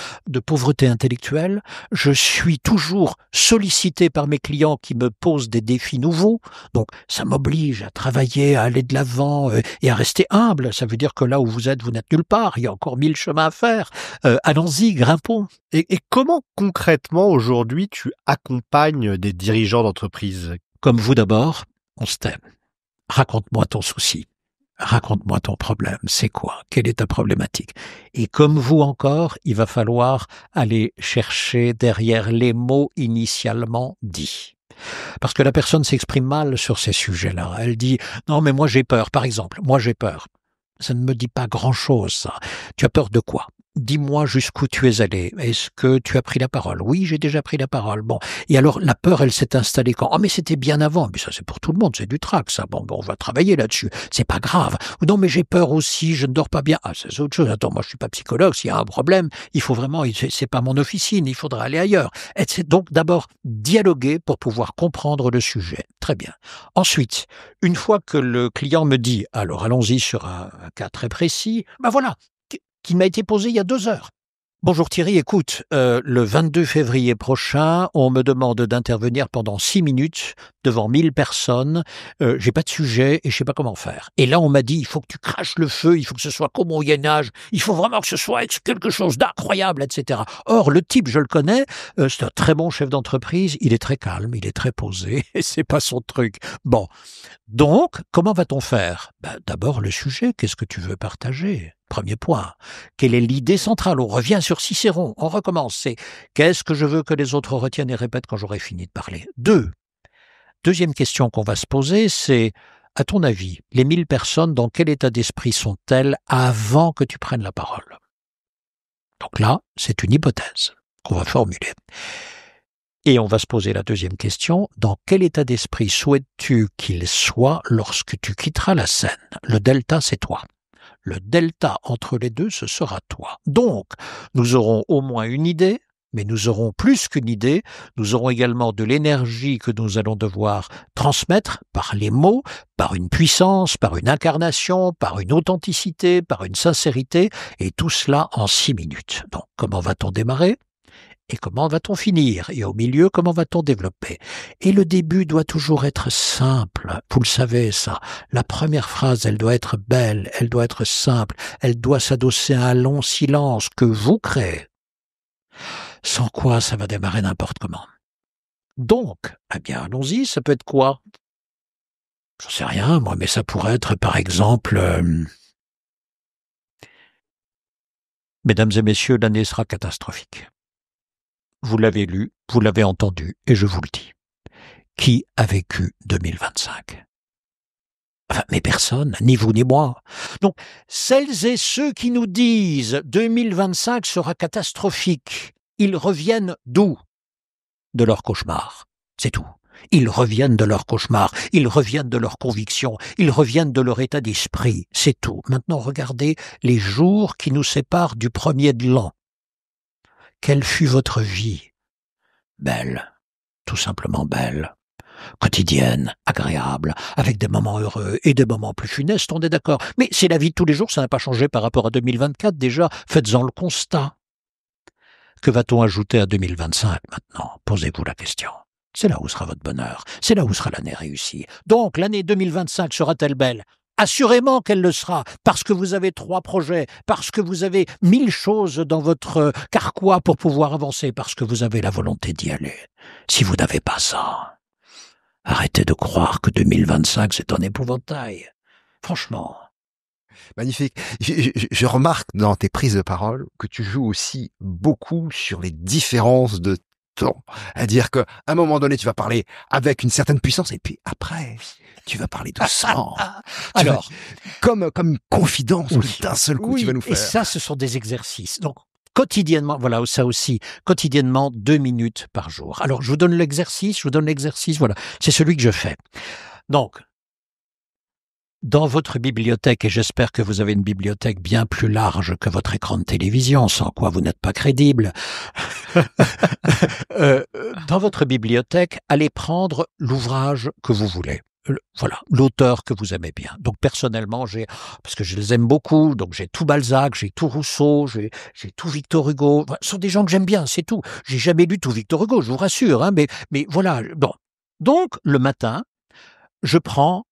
pauvreté intellectuelle, je suis toujours sollicité par mes clients qui me posent des défis nouveaux, donc ça m'oblige à travailler, à aller de l'avant et à rester humble. Ça veut dire que là où vous êtes, vous n'êtes nulle part, il y a encore 1000 chemins à faire. Allons-y, grimpons. Et comment concrètement aujourd'hui tu accompagnes des dirigeants d'entreprise ? Comme vous d'abord, on se t'aime. Raconte-moi ton souci, raconte-moi ton problème, c'est quoi, quelle est ta problématique ? Et comme vous encore, il va falloir aller chercher derrière les mots initialement dits. Parce que la personne s'exprime mal sur ces sujets-là. Elle dit « Non, mais moi j'ai peur », par exemple, « Moi j'ai peur ». Ça ne me dit pas grand-chose, ça. Tu as peur de quoi ? Dis-moi jusqu'où tu es allé. Est-ce que tu as pris la parole ? Oui, j'ai déjà pris la parole. Bon. Et alors, la peur, elle s'est installée quand ? Oh, mais c'était bien avant. Mais ça, c'est pour tout le monde. C'est du trac, ça. Bon, on va travailler là-dessus. C'est pas grave. Ou non, mais j'ai peur aussi. Je ne dors pas bien. Ah, c'est autre chose. Attends, moi, je suis pas psychologue. S'il y a un problème, il faut vraiment, c'est pas mon officine. Il faudra aller ailleurs. Et c'est donc d'abord dialoguer pour pouvoir comprendre le sujet. Très bien. Ensuite, une fois que le client me dit, alors allons-y sur un cas très précis, ben voilà, qui m'a été posé il y a 2 heures. Bonjour Thierry, écoute, le 22 février prochain, on me demande d'intervenir pendant 6 minutes devant 1000 personnes, j'ai pas de sujet et je sais pas comment faire. Et là, on m'a dit, il faut que tu craches le feu, il faut que ce soit comme au Moyen-Âge, il faut vraiment que ce soit quelque chose d'incroyable, etc. Or, le type, je le connais, c'est un très bon chef d'entreprise, il est très calme, il est très posé, et c'est pas son truc. Bon, donc, comment va-t-on faire ? D'abord, le sujet, qu'est-ce que tu veux partager ? Premier point. Quelle est l'idée centrale ? On revient sur Cicéron, on recommence. C'est qu'est-ce que je veux que les autres retiennent et répètent quand j'aurai fini de parler ? 2. Deuxième question qu'on va se poser, c'est, à ton avis, les 1000 personnes, dans quel état d'esprit sont-elles avant que tu prennes la parole ? Donc là, c'est une hypothèse qu'on va formuler. Et on va se poser la deuxième question, dans quel état d'esprit souhaites-tu qu'ils soient lorsque tu quitteras la scène ? Le delta, c'est toi. Le delta entre les deux, ce sera toi. Donc, nous aurons au moins une idée, mais nous aurons plus qu'une idée, nous aurons également de l'énergie que nous allons devoir transmettre par les mots, par une puissance, par une incarnation, par une authenticité, par une sincérité, et tout cela en 6 minutes. Donc, comment va-t-on démarrer ? Et comment va-t-on finir ? Et au milieu, comment va-t-on développer ? Et le début doit toujours être simple. Vous le savez, ça. La première phrase, elle doit être belle, elle doit être simple, elle doit s'adosser à un long silence que vous créez. Sans quoi, ça va démarrer n'importe comment. Donc, eh bien, allons-y, ça peut être quoi ? J'en sais rien, moi, mais ça pourrait être, par exemple... Mesdames et messieurs, l'année sera catastrophique. vous l'avez lu, vous l'avez entendu, et je vous le dis. Qui a vécu 2025 ? Enfin, mais personne, ni vous ni moi. Donc, celles et ceux qui nous disent 2025 sera catastrophique, ils reviennent d'où ? De leur cauchemar. C'est tout. Ils reviennent de leur cauchemar, ils reviennent de leurs convictions, ils reviennent de leur état d'esprit. C'est tout. Maintenant, regardez les jours qui nous séparent du premier de l'an. Quelle fut votre vie ? Belle. Tout simplement belle. Quotidienne, agréable, avec des moments heureux et des moments plus funestes, on est d'accord. Mais c'est la vie de tous les jours, ça n'a pas changé par rapport à 2024 déjà. Faites-en le constat. Que va-t-on ajouter à 2025 maintenant ? Posez-vous la question. C'est là où sera votre bonheur. C'est là où sera l'année réussie. Donc, l'année 2025 sera-t-elle belle ? Assurément qu'elle le sera, parce que vous avez 3 projets, parce que vous avez 1000 choses dans votre carquois pour pouvoir avancer, parce que vous avez la volonté d'y aller. Si vous n'avez pas ça, arrêtez de croire que 2025 c'est un épouvantail. Franchement. Magnifique. Je remarque dans tes prises de parole que tu joues aussi beaucoup sur les différences de temps. À dire qu'à un moment donné, tu vas parler avec une certaine puissance et puis après, tu vas parler doucement. Alors, comme une confidence oui, d'un seul coup, tu vas nous faire. Et ça, ce sont des exercices. Donc, quotidiennement, voilà, ça aussi, quotidiennement, 2 minutes par jour. Alors, je vous donne l'exercice, voilà. C'est celui que je fais. Donc, dans votre bibliothèque, et j'espère que vous avez une bibliothèque bien plus large que votre écran de télévision, sans quoi vous n'êtes pas crédible, dans votre bibliothèque, allez prendre l'ouvrage que vous voulez. Voilà, l'auteur que vous aimez bien. Donc personnellement, parce que je les aime beaucoup, donc j'ai tout Balzac, j'ai tout Rousseau, j'ai tout Victor Hugo. Ce sont des gens que j'aime bien, c'est tout. J'ai jamais lu tout Victor Hugo, je vous rassure, hein, mais voilà. Bon. Donc le matin, je prends,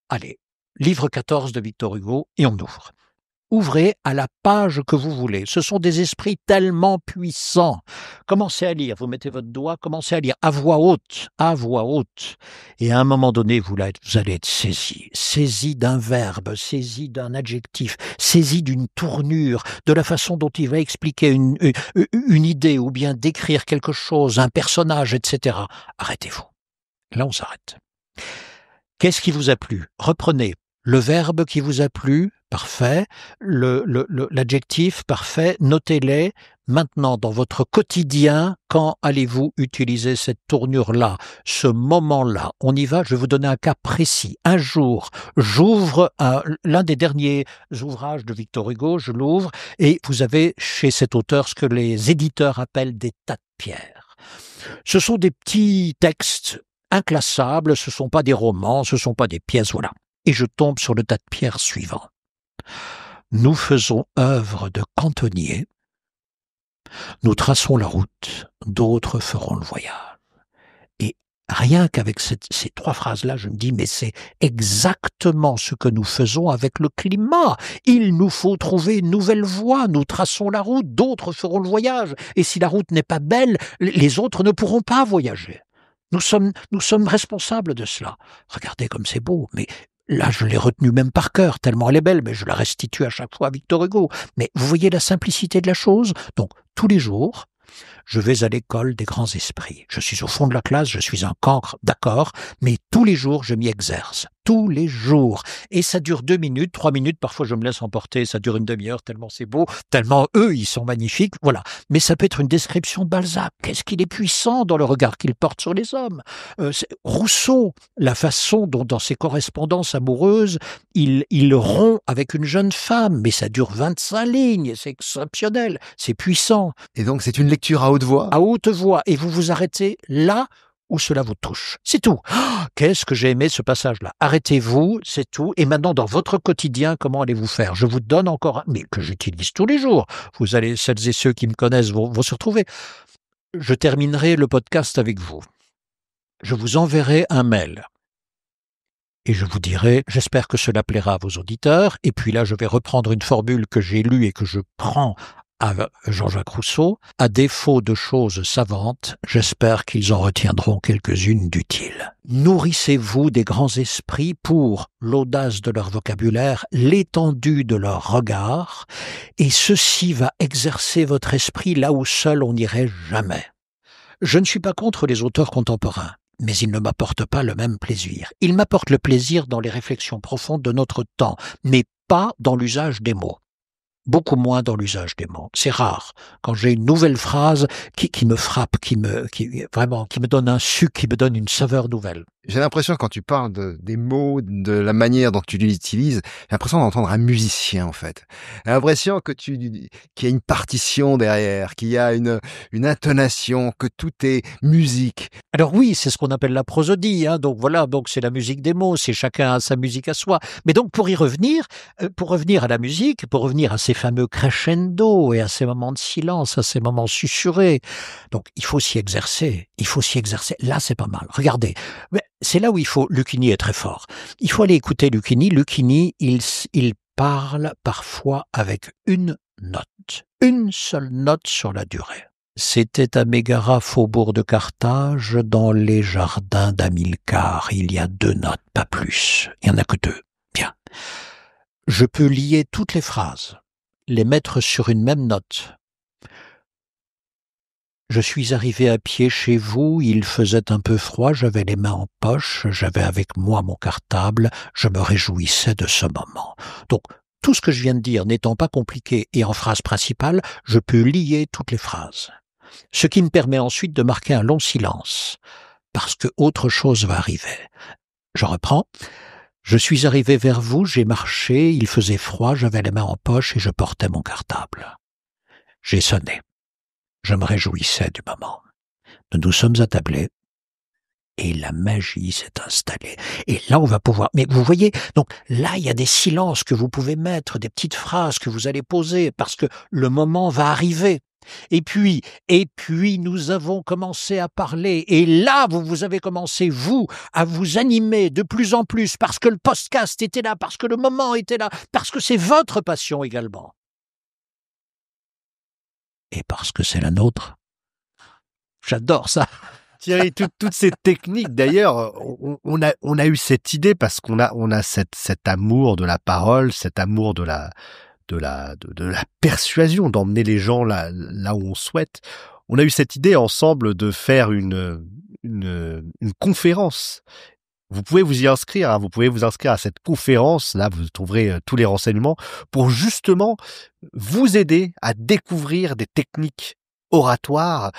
livre 14 de Victor Hugo, et on ouvre. Ouvrez à la page que vous voulez. Ce sont des esprits tellement puissants. Commencez à lire, vous mettez votre doigt, commencez à lire à voix haute. Et à un moment donné, vous allez être saisi d'un verbe, saisi d'un adjectif, saisi d'une tournure, de la façon dont il va expliquer une idée ou bien décrire quelque chose, un personnage, etc. Arrêtez-vous. Là, on s'arrête. Qu'est-ce qui vous a plu ? Reprenez le verbe qui vous a plu, parfait, l'adjectif, parfait, notez-les. Maintenant, dans votre quotidien, quand allez-vous utiliser cette tournure-là, ce moment-là ? On y va, je vais vous donner un cas précis. Un jour, j'ouvre l'un des derniers ouvrages de Victor Hugo, je l'ouvre, et vous avez chez cet auteur ce que les éditeurs appellent des tas de pierres. Ce sont des petits textes inclassables, ce ne sont pas des romans, ce ne sont pas des pièces, voilà. Et je tombe sur le tas de pierres suivant. Nous faisons œuvre de cantonniers, nous traçons la route, d'autres feront le voyage. Et rien qu'avec ces 3 phrases-là, je me dis, mais c'est exactement ce que nous faisons avec le climat. Il nous faut trouver une nouvelle voie, nous traçons la route, d'autres feront le voyage. Et si la route n'est pas belle, les autres ne pourront pas voyager. Nous sommes responsables de cela. Regardez comme c'est beau, mais là, je l'ai retenue même par cœur, tellement elle est belle, mais je la restitue à chaque fois à Victor Hugo. Mais vous voyez la simplicité de la chose ? Donc, tous les jours, je vais à l'école des grands esprits. Je suis au fond de la classe, je suis un cancre, d'accord, mais tous les jours, je m'y exerce. Tous les jours. Et ça dure 2 minutes, 3 minutes, parfois je me laisse emporter, ça dure une demi-heure, tellement c'est beau, tellement eux, ils sont magnifiques, voilà. Mais ça peut être une description de Balzac. Qu'est-ce qu'il est puissant dans le regard qu'il porte sur les hommes. Rousseau, la façon dont dans ses correspondances amoureuses, il rompt avec une jeune femme, mais ça dure 25 lignes, c'est exceptionnel, c'est puissant. Et donc c'est une lecture à haute voix ? À haute voix, et vous vous arrêtez là où cela vous touche. C'est tout. Oh, qu'est-ce que j'ai aimé ce passage-là. Arrêtez-vous, c'est tout. Et maintenant, dans votre quotidien, comment allez-vous faire ? Je vous donne encore mais que j'utilise tous les jours. Vous allez, celles et ceux qui me connaissent vont se retrouver. Je terminerai le podcast avec vous. Je vous enverrai un mail. Et je vous dirai, j'espère que cela plaira à vos auditeurs. Et puis là, je vais reprendre une formule que j'ai lue et que je prends à Jean-Jacques Rousseau. À défaut de choses savantes, j'espère qu'ils en retiendront quelques-unes d'utiles. Nourrissez-vous des grands esprits pour l'audace de leur vocabulaire, l'étendue de leur regard, et ceci va exercer votre esprit là où seul on n'irait jamais. Je ne suis pas contre les auteurs contemporains, mais ils ne m'apportent pas le même plaisir. Ils m'apportent le plaisir dans les réflexions profondes de notre temps, mais pas dans l'usage des mots. Beaucoup moins dans l'usage des mots. C'est rare. Quand j'ai une nouvelle phrase qui me frappe, qui me donne un suc, qui me donne une saveur nouvelle. J'ai l'impression, quand tu parles des mots, de la manière dont tu les utilises, j'ai l'impression d'entendre un musicien, en fait. J'ai l'impression qu'il y a une partition derrière, qu'il y a une intonation, que tout est musique. Alors oui, c'est ce qu'on appelle la prosodie, hein. Donc voilà, donc c'est la musique des mots, c'est chacun a sa musique à soi. Mais donc pour revenir à la musique, pour revenir à ces fameux crescendo et à ces moments de silence, à ces moments susurrés, donc il faut s'y exercer, Là, c'est pas mal. Regardez, mais c'est là où Lucchini est très fort. Il faut aller écouter Lucchini. Lucchini, il parle parfois avec une seule note sur la durée. C'était à Mégara, faubourg de Carthage, dans les jardins d'Hamilcar. Il y a 2 notes, pas plus. Il y en a que 2. Bien. Je peux lier toutes les phrases, les mettre sur une même note. Je suis arrivé à pied chez vous, il faisait un peu froid, j'avais les mains en poche, j'avais avec moi mon cartable, je me réjouissais de ce moment. Donc, tout ce que je viens de dire n'étant pas compliqué et en phrase principale, je peux lier toutes les phrases. Ce qui me permet ensuite de marquer un long silence, parce que autre chose va arriver. Je reprends. Je suis arrivé vers vous, j'ai marché, il faisait froid, j'avais les mains en poche et je portais mon cartable. J'ai sonné. Je me réjouissais du moment. Nous nous sommes attablés et la magie s'est installée. Et là, on va pouvoir... Mais vous voyez, donc là, il y a des silences que vous pouvez mettre, des petites phrases que vous allez poser parce que le moment va arriver. Et puis, nous avons commencé à parler. Et là, vous avez commencé, vous, à vous animer de plus en plus parce que le podcast était là, parce que le moment était là, parce que c'est votre passion également. Et parce que c'est la nôtre. J'adore ça. Thierry, toutes ces techniques, d'ailleurs, on a eu cette idée parce qu'on a cet amour de la parole, cet amour de la persuasion, d'emmener les gens là où on souhaite. On a eu cette idée ensemble de faire une conférence. Vous pouvez vous y inscrire, hein, vous pouvez vous inscrire à cette conférence, là vous trouverez tous les renseignements, pour justement vous aider à découvrir des techniques oratoires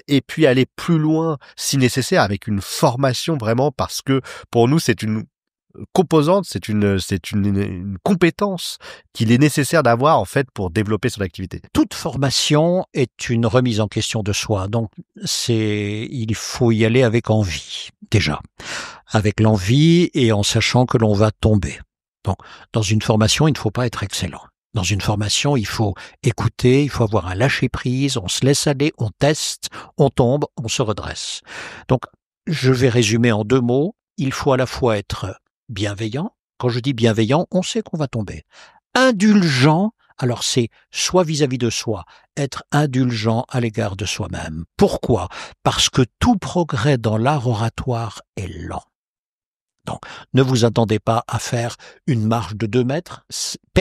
et puis aller plus loin si nécessaire avec une formation vraiment, parce que pour nous c'est une composante, c'est une compétence qu'il est nécessaire d'avoir en fait pour développer son activité. Toute formation est une remise en question de soi, donc il faut y aller avec envie déjà, avec l'envie et en sachant que l'on va tomber. Donc dans une formation, il ne faut pas être excellent. Dans une formation, il faut écouter, il faut avoir un lâcher-prise, on se laisse aller, on teste, on tombe, on se redresse. Donc je vais résumer en 2 mots, il faut à la fois être bienveillant. Quand je dis bienveillant, on sait qu'on va tomber. Indulgent, alors c'est soit vis-à-vis de soi, être indulgent à l'égard de soi-même. Pourquoi ? Parce que tout progrès dans l'art oratoire est lent. Donc, ne vous attendez pas à faire une marche de 2 mètres.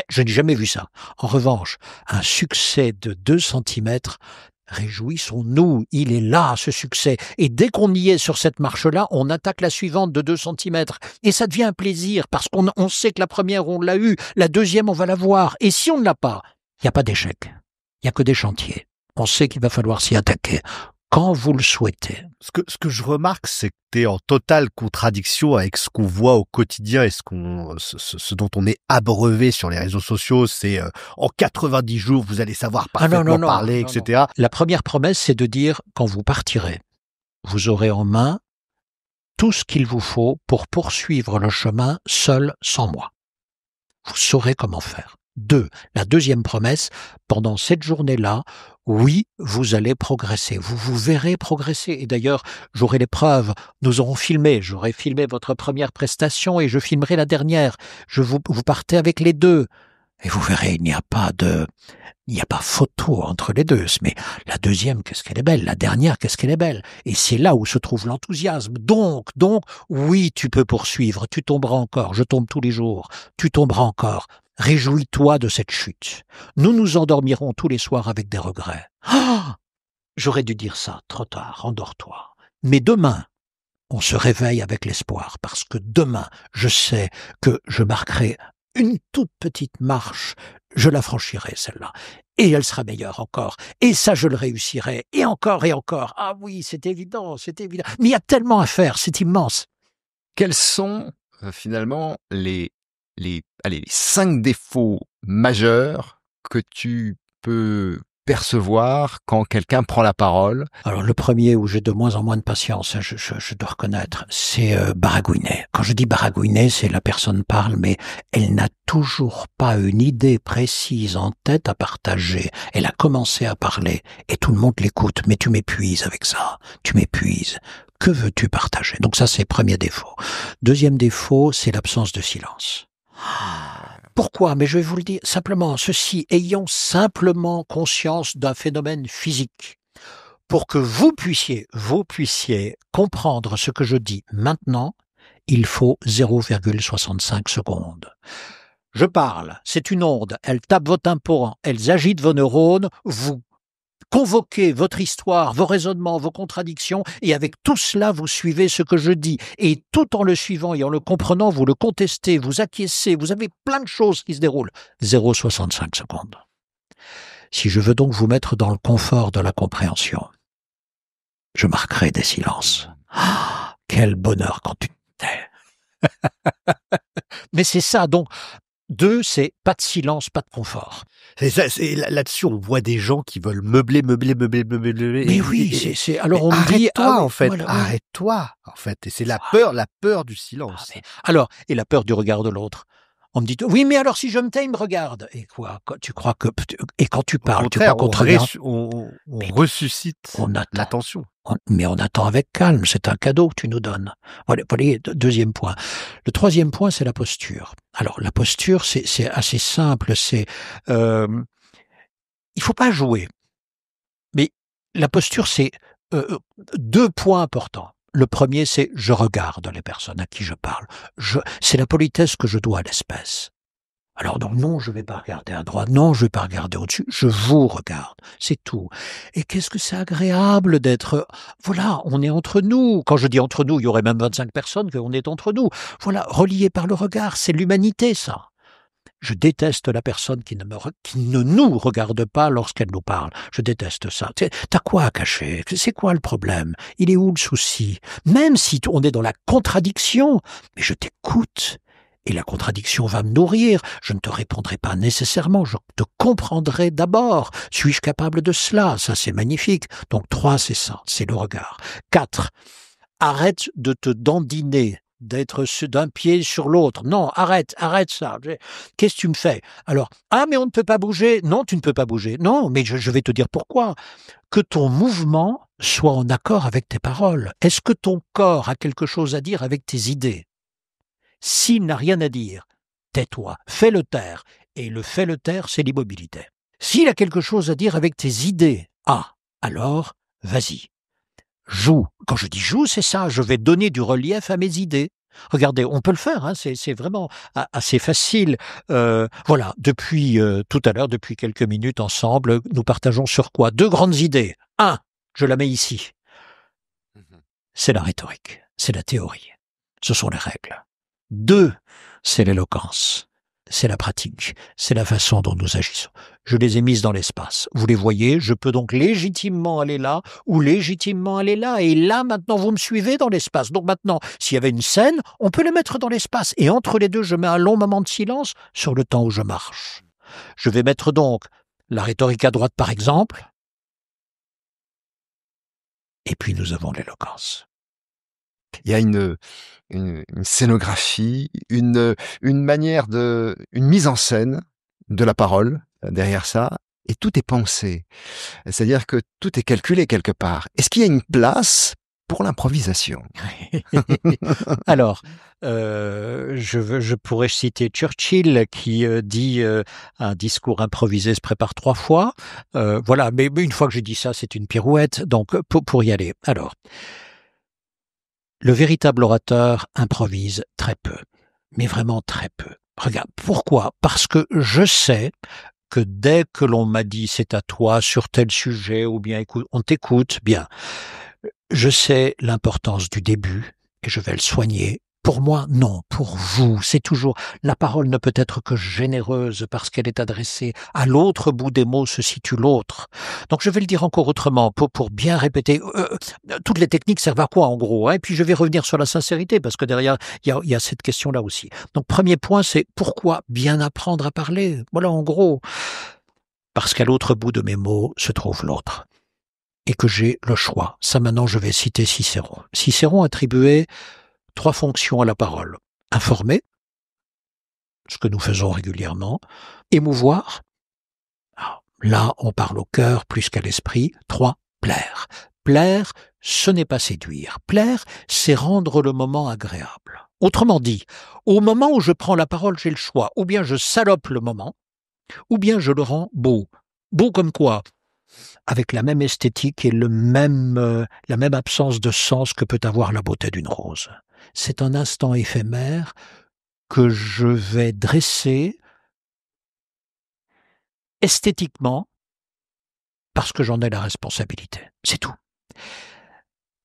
Je n'ai jamais vu ça. En revanche, un succès de 2 centimètres, réjouissons-nous, il est là, ce succès. Et dès qu'on y est sur cette marche-là, on attaque la suivante de 2 centimètres. Et ça devient un plaisir, parce qu'on sait que la première, on l'a eue, la deuxième, on va la voir. Et si on ne l'a pas, il n'y a pas d'échec. Il n'y a que des chantiers. On sait qu'il va falloir s'y attaquer. Quand vous le souhaitez. Ce que je remarque, c'est que tu es en totale contradiction avec ce qu'on voit au quotidien et ce dont on est abreuvé sur les réseaux sociaux. C'est en 90 jours, vous allez savoir parfaitement parler, etc. La première promesse, c'est de dire, quand vous partirez, vous aurez en main tout ce qu'il vous faut pour poursuivre le chemin seul, sans moi. Vous saurez comment faire. 2. La deuxième promesse, pendant cette journée-là, oui, vous allez progresser. Vous verrez progresser. Et d'ailleurs, j'aurai les preuves. Nous aurons filmé. J'aurai filmé votre première prestation et je filmerai la dernière. Vous partez avec les 2. Et vous verrez, il n'y a pas photo entre les 2. Mais la deuxième, qu'est-ce qu'elle est belle. La dernière, qu'est-ce qu'elle est belle. Et c'est là où se trouve l'enthousiasme. Donc, oui, tu peux poursuivre. Tu tomberas encore. Je tombe tous les jours. Tu tomberas encore. Réjouis-toi de cette chute. Nous nous endormirons tous les soirs avec des regrets. Oh, j'aurais dû dire ça trop tard, endors-toi. Mais demain, on se réveille avec l'espoir, parce que demain, je sais que je marquerai une toute petite marche, je la franchirai celle-là, et elle sera meilleure encore, et ça je le réussirai, et encore et encore. Ah oui, c'est évident, mais il y a tellement à faire, c'est immense. Quels sont finalement les 5 défauts majeurs que tu peux percevoir quand quelqu'un prend la parole? Alors le premier où j'ai de moins en moins de patience, je dois reconnaître, c'est baragouiner. Quand je dis baragouiner, c'est la personne parle, mais elle n'a toujours pas une idée précise en tête à partager. Elle a commencé à parler et tout le monde l'écoute, mais tu m'épuises avec ça, tu m'épuises. Que veux-tu partager? Donc ça, c'est le premier défaut. Deuxième défaut, c'est l'absence de silence. Pourquoi? Mais je vais vous le dire simplement, ceci, ayons simplement conscience d'un phénomène physique. Pour que vous puissiez comprendre ce que je dis maintenant, il faut 0,65 secondes. Je parle, c'est une onde, elle tape vos tympans, elle agite vos neurones, vous convoquez votre histoire, vos raisonnements, vos contradictions, et avec tout cela, vous suivez ce que je dis. Et tout en le suivant et en le comprenant, vous le contestez, vous acquiescez, vous avez plein de choses qui se déroulent. 0,65 secondes. Si je veux donc vous mettre dans le confort de la compréhension, je marquerai des silences. Ah, quel bonheur quand tu te tais. Mais c'est ça, donc, 2, c'est pas de silence, pas de confort. C'est ça, là-dessus, on voit des gens qui veulent meubler. Mais oui, c'est alors on me dit arrête-toi, oui, en fait, voilà, oui. arrête-toi, en fait. Et c'est la peur du silence. Alors, et la peur du regard de l'autre. On me dit, oui, mais alors si je me tais, il me regarde. Et quoi? Tu crois que, et quand tu parles, tu crois qu'on te regarde? On ressuscite On attend. l'attention. Mais on attend avec calme, c'est un cadeau que tu nous donnes. Voilà, deuxième point. Le troisième point, c'est la posture. Alors, la posture, c'est assez simple, il faut pas jouer. Mais la posture, c'est 2 points importants. Le premier, c'est je regarde les personnes à qui je parle. C'est la politesse que je dois à l'espèce. Alors donc non, je vais pas regarder à droite, non, je vais pas regarder au-dessus, je vous regarde, c'est tout. Et qu'est-ce que c'est agréable d'être, voilà, on est entre nous. Quand je dis entre nous, il y aurait même 25 personnes qu'on est entre nous. Voilà, reliés par le regard, c'est l'humanité, ça. Je déteste la personne qui ne nous regarde pas lorsqu'elle nous parle. Je déteste ça. T'as quoi à cacher? C'est quoi le problème? Il est où le souci? Même si on est dans la contradiction, mais je t'écoute. Et la contradiction va me nourrir. Je ne te répondrai pas nécessairement. Je te comprendrai d'abord. Suis-je capable de cela? Ça, c'est magnifique. Donc 3, c'est ça. C'est le regard. 4, arrête de te dandiner, d'être d'un pied sur l'autre. Non, arrête ça. Qu'est-ce que tu me fais? Alors, mais on ne peut pas bouger. Non, tu ne peux pas bouger. Non, mais je vais te dire pourquoi. Que ton mouvement soit en accord avec tes paroles. Est-ce que ton corps a quelque chose à dire avec tes idées? S'il n'a rien à dire, tais-toi, fais-le taire. Et le fais-le taire, c'est l'immobilité. S'il a quelque chose à dire avec tes idées, alors, vas-y. Joue. Quand je dis joue, c'est ça, je vais donner du relief à mes idées. Regardez, on peut le faire, hein, c'est vraiment assez facile. Voilà, depuis tout à l'heure, depuis quelques minutes ensemble, nous partageons sur quoi? 2 grandes idées. 1, je la mets ici. C'est la rhétorique, c'est la théorie. Ce sont les règles. 2, c'est l'éloquence, c'est la pratique, c'est la façon dont nous agissons. Je les ai mises dans l'espace. Vous les voyez, je peux donc légitimement aller là ou légitimement aller là. Et là, maintenant, vous me suivez dans l'espace. Donc maintenant, s'il y avait une scène, on peut les mettre dans l'espace. Et entre les deux, je mets un long moment de silence sur le temps où je marche. Je vais mettre donc la rhétorique à droite, par exemple. Et puis nous avons l'éloquence. Il y a une scénographie, une manière une mise en scène de la parole derrière ça, et tout est pensé. C'est-à-dire que tout est calculé quelque part. Est-ce qu'il y a une place pour l'improvisation? Alors, je pourrais citer Churchill qui dit un discours improvisé se prépare 3 fois. Voilà, mais une fois que j'ai dit ça, c'est une pirouette. Donc, pour y aller. Alors, le véritable orateur improvise très peu, mais vraiment très peu. Regarde, pourquoi? Parce que je sais que dès que l'on m'a dit c'est à toi sur tel sujet, ou bien écoute, on t'écoute, bien, je sais l'importance du début et je vais le soigner. Pour moi, non. Pour vous, c'est toujours... La parole ne peut être que généreuse parce qu'elle est adressée à l'autre bout des mots se situe l'autre. Donc je vais le dire encore autrement pour bien répéter. Toutes les techniques servent à quoi en gros, hein? Et puis je vais revenir sur la sincérité parce que derrière, il y a cette question-là aussi. Donc premier point, c'est pourquoi bien apprendre à parler? Voilà en gros. Parce qu'à l'autre bout de mes mots se trouve l'autre. Et que j'ai le choix. Ça maintenant, je vais citer Cicéron. Cicéron attribuait 3 fonctions à la parole. Informer, ce que nous faisons régulièrement. Émouvoir, là on parle au cœur plus qu'à l'esprit. 3, plaire. Plaire, ce n'est pas séduire. Plaire, c'est rendre le moment agréable. Autrement dit, au moment où je prends la parole, j'ai le choix. Ou bien je salope le moment, ou bien je le rends beau. Beau comme quoi? Avec la même esthétique et la même absence de sens que peut avoir la beauté d'une rose. C'est un instant éphémère que je vais dresser esthétiquement parce que j'en ai la responsabilité. C'est tout.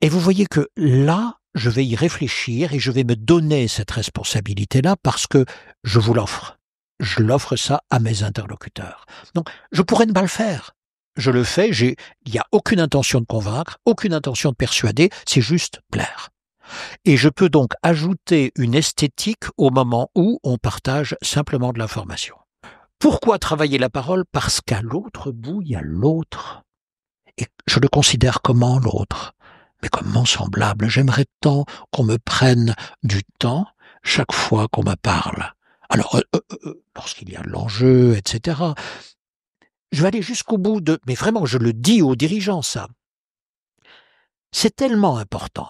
Et vous voyez que là, je vais y réfléchir et je vais me donner cette responsabilité-là parce que je vous l'offre. Je l'offre ça à mes interlocuteurs. Donc, je pourrais ne pas le faire. Je le fais, il n'y a aucune intention de convaincre, aucune intention de persuader, c'est juste plaire. Et je peux donc ajouter une esthétique au moment où on partage simplement de l'information. Pourquoi travailler la parole? Parce qu'à l'autre bout, il y a l'autre. Et je le considère comment l'autre? Mais comme mon semblable. J'aimerais tant qu'on me prenne du temps chaque fois qu'on me parle. Alors, lorsqu'il y a l'enjeu, etc., je vais aller jusqu'au bout de... Mais vraiment, je le dis aux dirigeants, ça. C'est tellement important.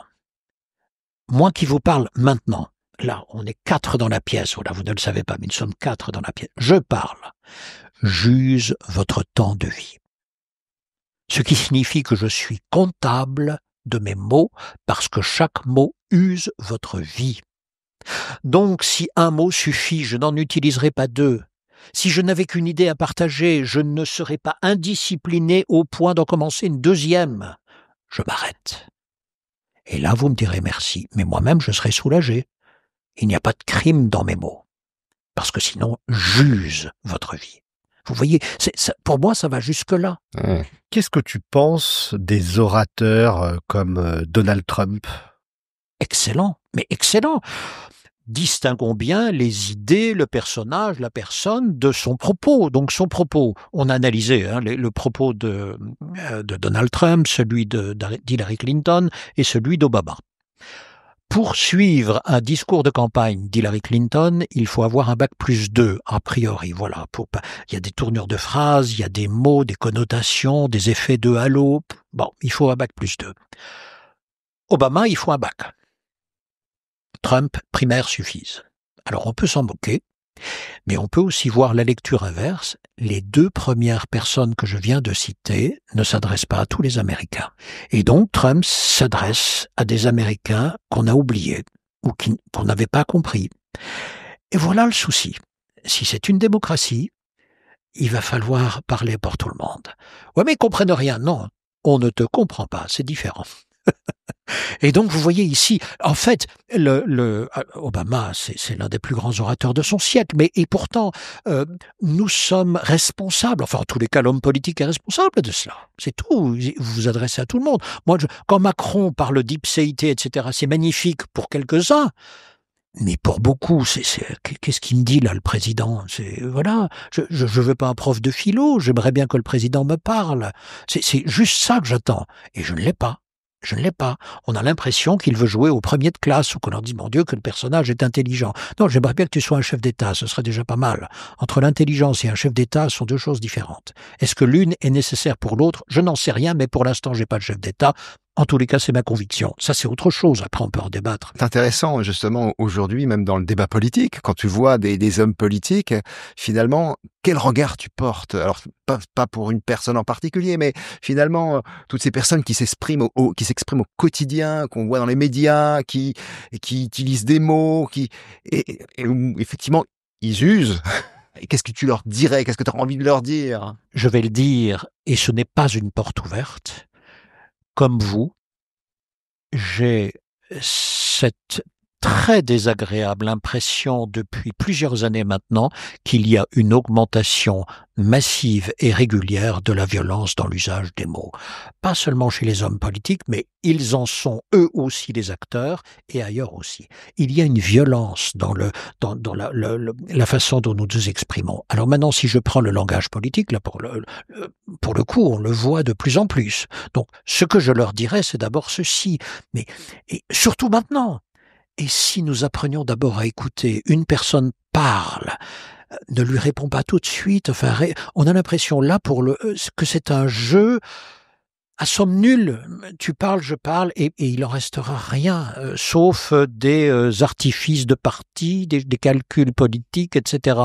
Moi qui vous parle maintenant, là, on est 4 dans la pièce, voilà, vous ne le savez pas, mais nous sommes 4 dans la pièce. Je parle. J'use votre temps de vie. Ce qui signifie que je suis comptable de mes mots parce que chaque mot use votre vie. Donc, si un mot suffit, je n'en utiliserai pas 2. Si je n'avais qu'une idée à partager, je ne serais pas indiscipliné au point d'en commencer une 2e. Je m'arrête. Et là, vous me direz merci, mais moi-même, je serai soulagé. Il n'y a pas de crime dans mes mots, parce que sinon, j'use votre vie. Vous voyez, pour moi, ça va jusque-là. Qu'est-ce que tu penses des orateurs comme Donald Trump? Excellent, mais excellent. Distinguons bien les idées, le personnage, la personne de son propos. Donc son propos, on a analysé le propos de Donald Trump, celui d'Hillary Clinton et celui d'Obama. Pour suivre un discours de campagne d'Hillary Clinton, il faut avoir un bac+2, a priori. Voilà. Il y a des tournures de phrases, il y a des mots, des connotations, des effets de halo. Bon, il faut un bac+2. Obama, il faut un bac. Trump, primaire suffisent. Alors on peut s'en moquer, mais on peut aussi voir la lecture inverse. Les 2 premières personnes que je viens de citer ne s'adressent pas à tous les Américains. Et donc Trump s'adresse à des Américains qu'on a oubliés ou qu'on n'avait pas compris. Et voilà le souci. Si c'est une démocratie, il va falloir parler pour tout le monde. Ouais, mais ils comprennent rien. Non, on ne te comprend pas, c'est différent. Et donc, vous voyez ici, en fait, Obama, c'est l'un des plus grands orateurs de son siècle, et pourtant, nous sommes responsables, enfin, en tous les cas, l'homme politique est responsable de cela. C'est tout. Vous vous adressez à tout le monde. Moi, quand Macron parle d'ipséité, etc., c'est magnifique pour quelques-uns, mais pour beaucoup, qu'est-ce qu'il me dit là, le président? Voilà, je veux pas un prof de philo, j'aimerais bien que le président me parle. C'est juste ça que j'attends, et je ne l'ai pas. Je ne l'ai pas. On a l'impression qu'il veut jouer au premier de classe ou qu'on leur dit, mon Dieu, que le personnage est intelligent. Non, j'aimerais bien que tu sois un chef d'État, ce serait déjà pas mal. Entre l'intelligence et un chef d'État sont 2 choses différentes. Est-ce que l'une est nécessaire pour l'autre? Je n'en sais rien, mais pour l'instant, j'ai pas de chef d'État. En tous les cas, c'est ma conviction. Ça, c'est autre chose. Après, on peut en débattre. C'est intéressant, justement, aujourd'hui, même dans le débat politique, quand tu vois des hommes politiques, finalement, quel regard tu portes? Alors, pas pour une personne en particulier, mais finalement, toutes ces personnes qui s'expriment au quotidien, qu'on voit dans les médias, qui utilisent des mots, et où, effectivement, ils usent Et qu'est-ce que tu leur dirais? Qu'est-ce que tu as envie de leur dire? Je vais le dire, et ce n'est pas une porte ouverte. Comme vous, j'ai cette très désagréable impression depuis plusieurs années maintenant qu'il y a une augmentation massive et régulière de la violence dans l'usage des mots. Pas seulement chez les hommes politiques, mais ils en sont eux aussi les acteurs et ailleurs aussi. Il y a une violence dans la façon dont nous nous exprimons. Alors maintenant, si je prends le langage politique, là pour le coup, on le voit de plus en plus. Donc, ce que je leur dirais, c'est d'abord ceci, mais et surtout maintenant. Et si nous apprenions d'abord à écouter, une personne parle, ne lui répond pas tout de suite, enfin, on a l'impression là que c'est un jeu à somme nulle. Tu parles, je parle, et il en restera rien, sauf des artifices de parti, des calculs politiques, etc.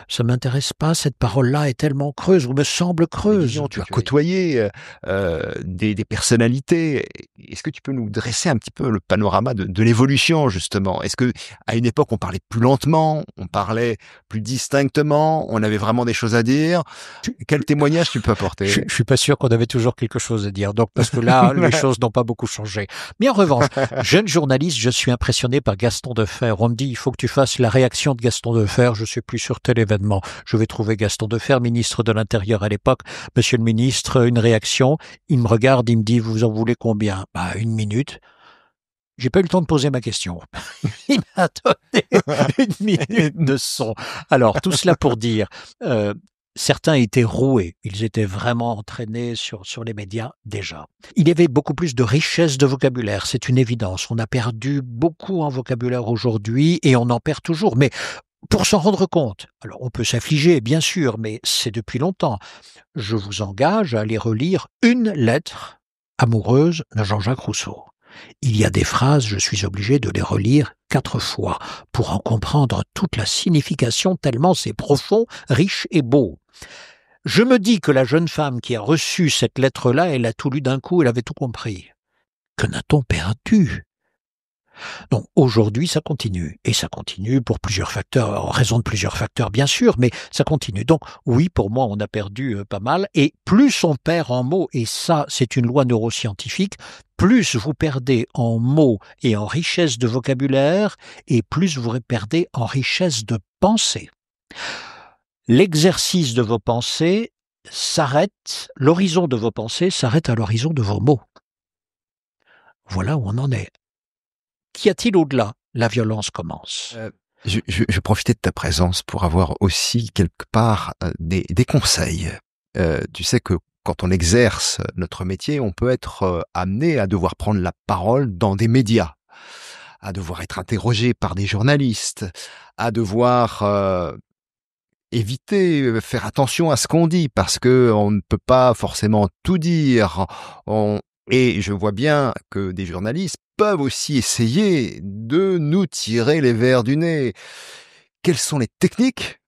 Ça m'intéresse pas, cette parole-là est tellement creuse, ou me semble creuse. Tu as côtoyé des personnalités. Est-ce que tu peux nous dresser un petit peu le panorama de l'évolution, justement? Est-ce que à une époque, on parlait plus lentement, on parlait plus distinctement, on avait vraiment des choses à dire? Quel témoignage tu peux apporter? Je suis pas sûr qu'on avait toujours quelque chose à dire, donc parce que là, les choses n'ont pas beaucoup changé. Mais en revanche, jeune journaliste, je suis impressionné par Gaston Defferre. On me dit, il faut que tu fasses la réaction de Gaston Defferre. Je sais plus sur tel événement. Je vais trouver Gaston Defferre, ministre de l'Intérieur à l'époque. Monsieur le ministre, une réaction. Il me regarde, il me dit, vous en voulez combien? 1 minute. J'ai pas eu le temps de poser ma question. Il m'a donné 1 minute de son. Alors, tout cela pour dire, certains étaient roués, ils étaient vraiment entraînés sur les médias déjà. Il y avait beaucoup plus de richesse de vocabulaire, c'est une évidence. On a perdu beaucoup en vocabulaire aujourd'hui et on en perd toujours. Mais pour s'en rendre compte, alors on peut s'affliger, bien sûr, mais c'est depuis longtemps. Je vous engage à aller relire une lettre amoureuse de Jean-Jacques Rousseau. Il y a des phrases, je suis obligé de les relire 4 fois pour en comprendre toute la signification tellement c'est profond, riche et beau. Je me dis que la jeune femme qui a reçu cette lettre-là, elle a tout lu d'un coup, elle avait tout compris. Que n'a-t-on perdu ? Donc aujourd'hui, ça continue. Et ça continue pour plusieurs facteurs, en raison de plusieurs facteurs bien sûr, mais ça continue. Donc oui, pour moi, on a perdu pas mal. Et plus on perd en mots, et ça, c'est une loi neuroscientifique, plus vous perdez en mots et en richesse de vocabulaire, et plus vous perdez en richesse de pensée. L'exercice de vos pensées s'arrête, l'horizon de vos pensées s'arrête à l'horizon de vos mots. Voilà où on en est. Qu'y a-t-il au-delà ? La violence commence. Je profitais de ta présence pour avoir aussi quelque part des conseils. Tu sais que quand on exerce notre métier, on peut être amené à devoir prendre la parole dans des médias, à devoir être interrogé par des journalistes, à devoir éviter, faire attention à ce qu'on dit parce que on ne peut pas forcément tout dire. Et je vois bien que des journalistes peuvent aussi essayer de nous tirer les vers du nez. Quelles sont les techniques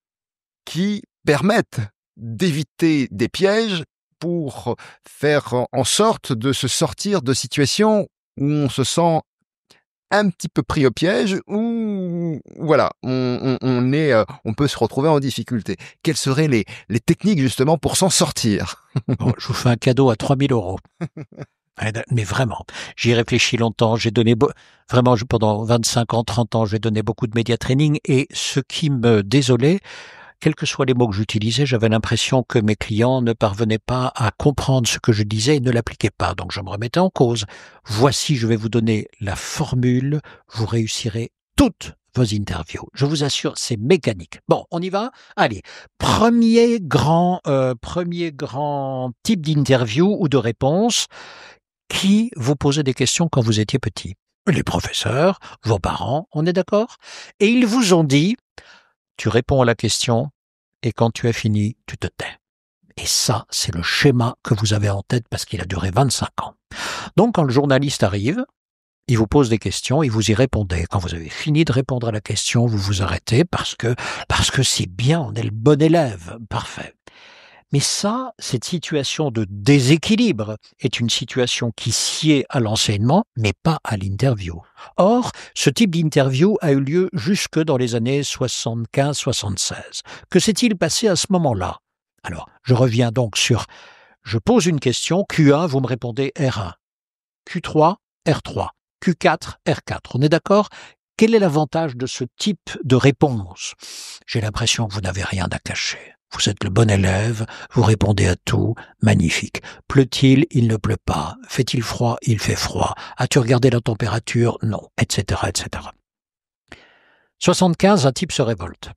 qui permettent d'éviter des pièges pour faire en sorte de se sortir de situations où on se sent un petit peu pris au piège, ou voilà, on peut se retrouver en difficulté. Quelles seraient les techniques justement pour s'en sortir? Bon, je vous fais un cadeau à 3 000 €. Mais vraiment, j'y ai réfléchi longtemps, j'ai donné vraiment pendant 25 ans, 30 ans, j'ai donné beaucoup de média training, et ce qui me désolait, quels que soient les mots que j'utilisais, j'avais l'impression que mes clients ne parvenaient pas à comprendre ce que je disais et ne l'appliquaient pas. Donc je me remettais en cause. Voici, je vais vous donner la formule, vous réussirez toutes vos interviews. Je vous assure, c'est mécanique. Bon, on y va ? Allez, premier grand type d'interview ou de réponse. Qui vous posait des questions quand vous étiez petit ? Les professeurs, vos parents, on est d'accord ? Et ils vous ont dit, tu réponds à la question et quand tu as fini, tu te tais. Et ça, c'est le schéma que vous avez en tête parce qu'il a duré 25 ans. Donc, quand le journaliste arrive, il vous pose des questions et vous y répondez. Quand vous avez fini de répondre à la question, vous vous arrêtez parce que c'est bien, on est le bon élève. Parfait. Mais ça, cette situation de déséquilibre est une situation qui sied à l'enseignement, mais pas à l'interview. Or, ce type d'interview a eu lieu jusque dans les années 75-76. Que s'est-il passé à ce moment-là? Alors, je reviens donc sur... Je pose une question, Q1, vous me répondez R1. Q3, R3. Q4, R4. On est d'accord? Quel est l'avantage de ce type de réponse? J'ai l'impression que vous n'avez rien à cacher. Vous êtes le bon élève, vous répondez à tout, magnifique. Pleut-il? Il ne pleut pas. Fait-il froid? Il fait froid. As-tu regardé la température? Non, etc., etc. 75, un type se révolte.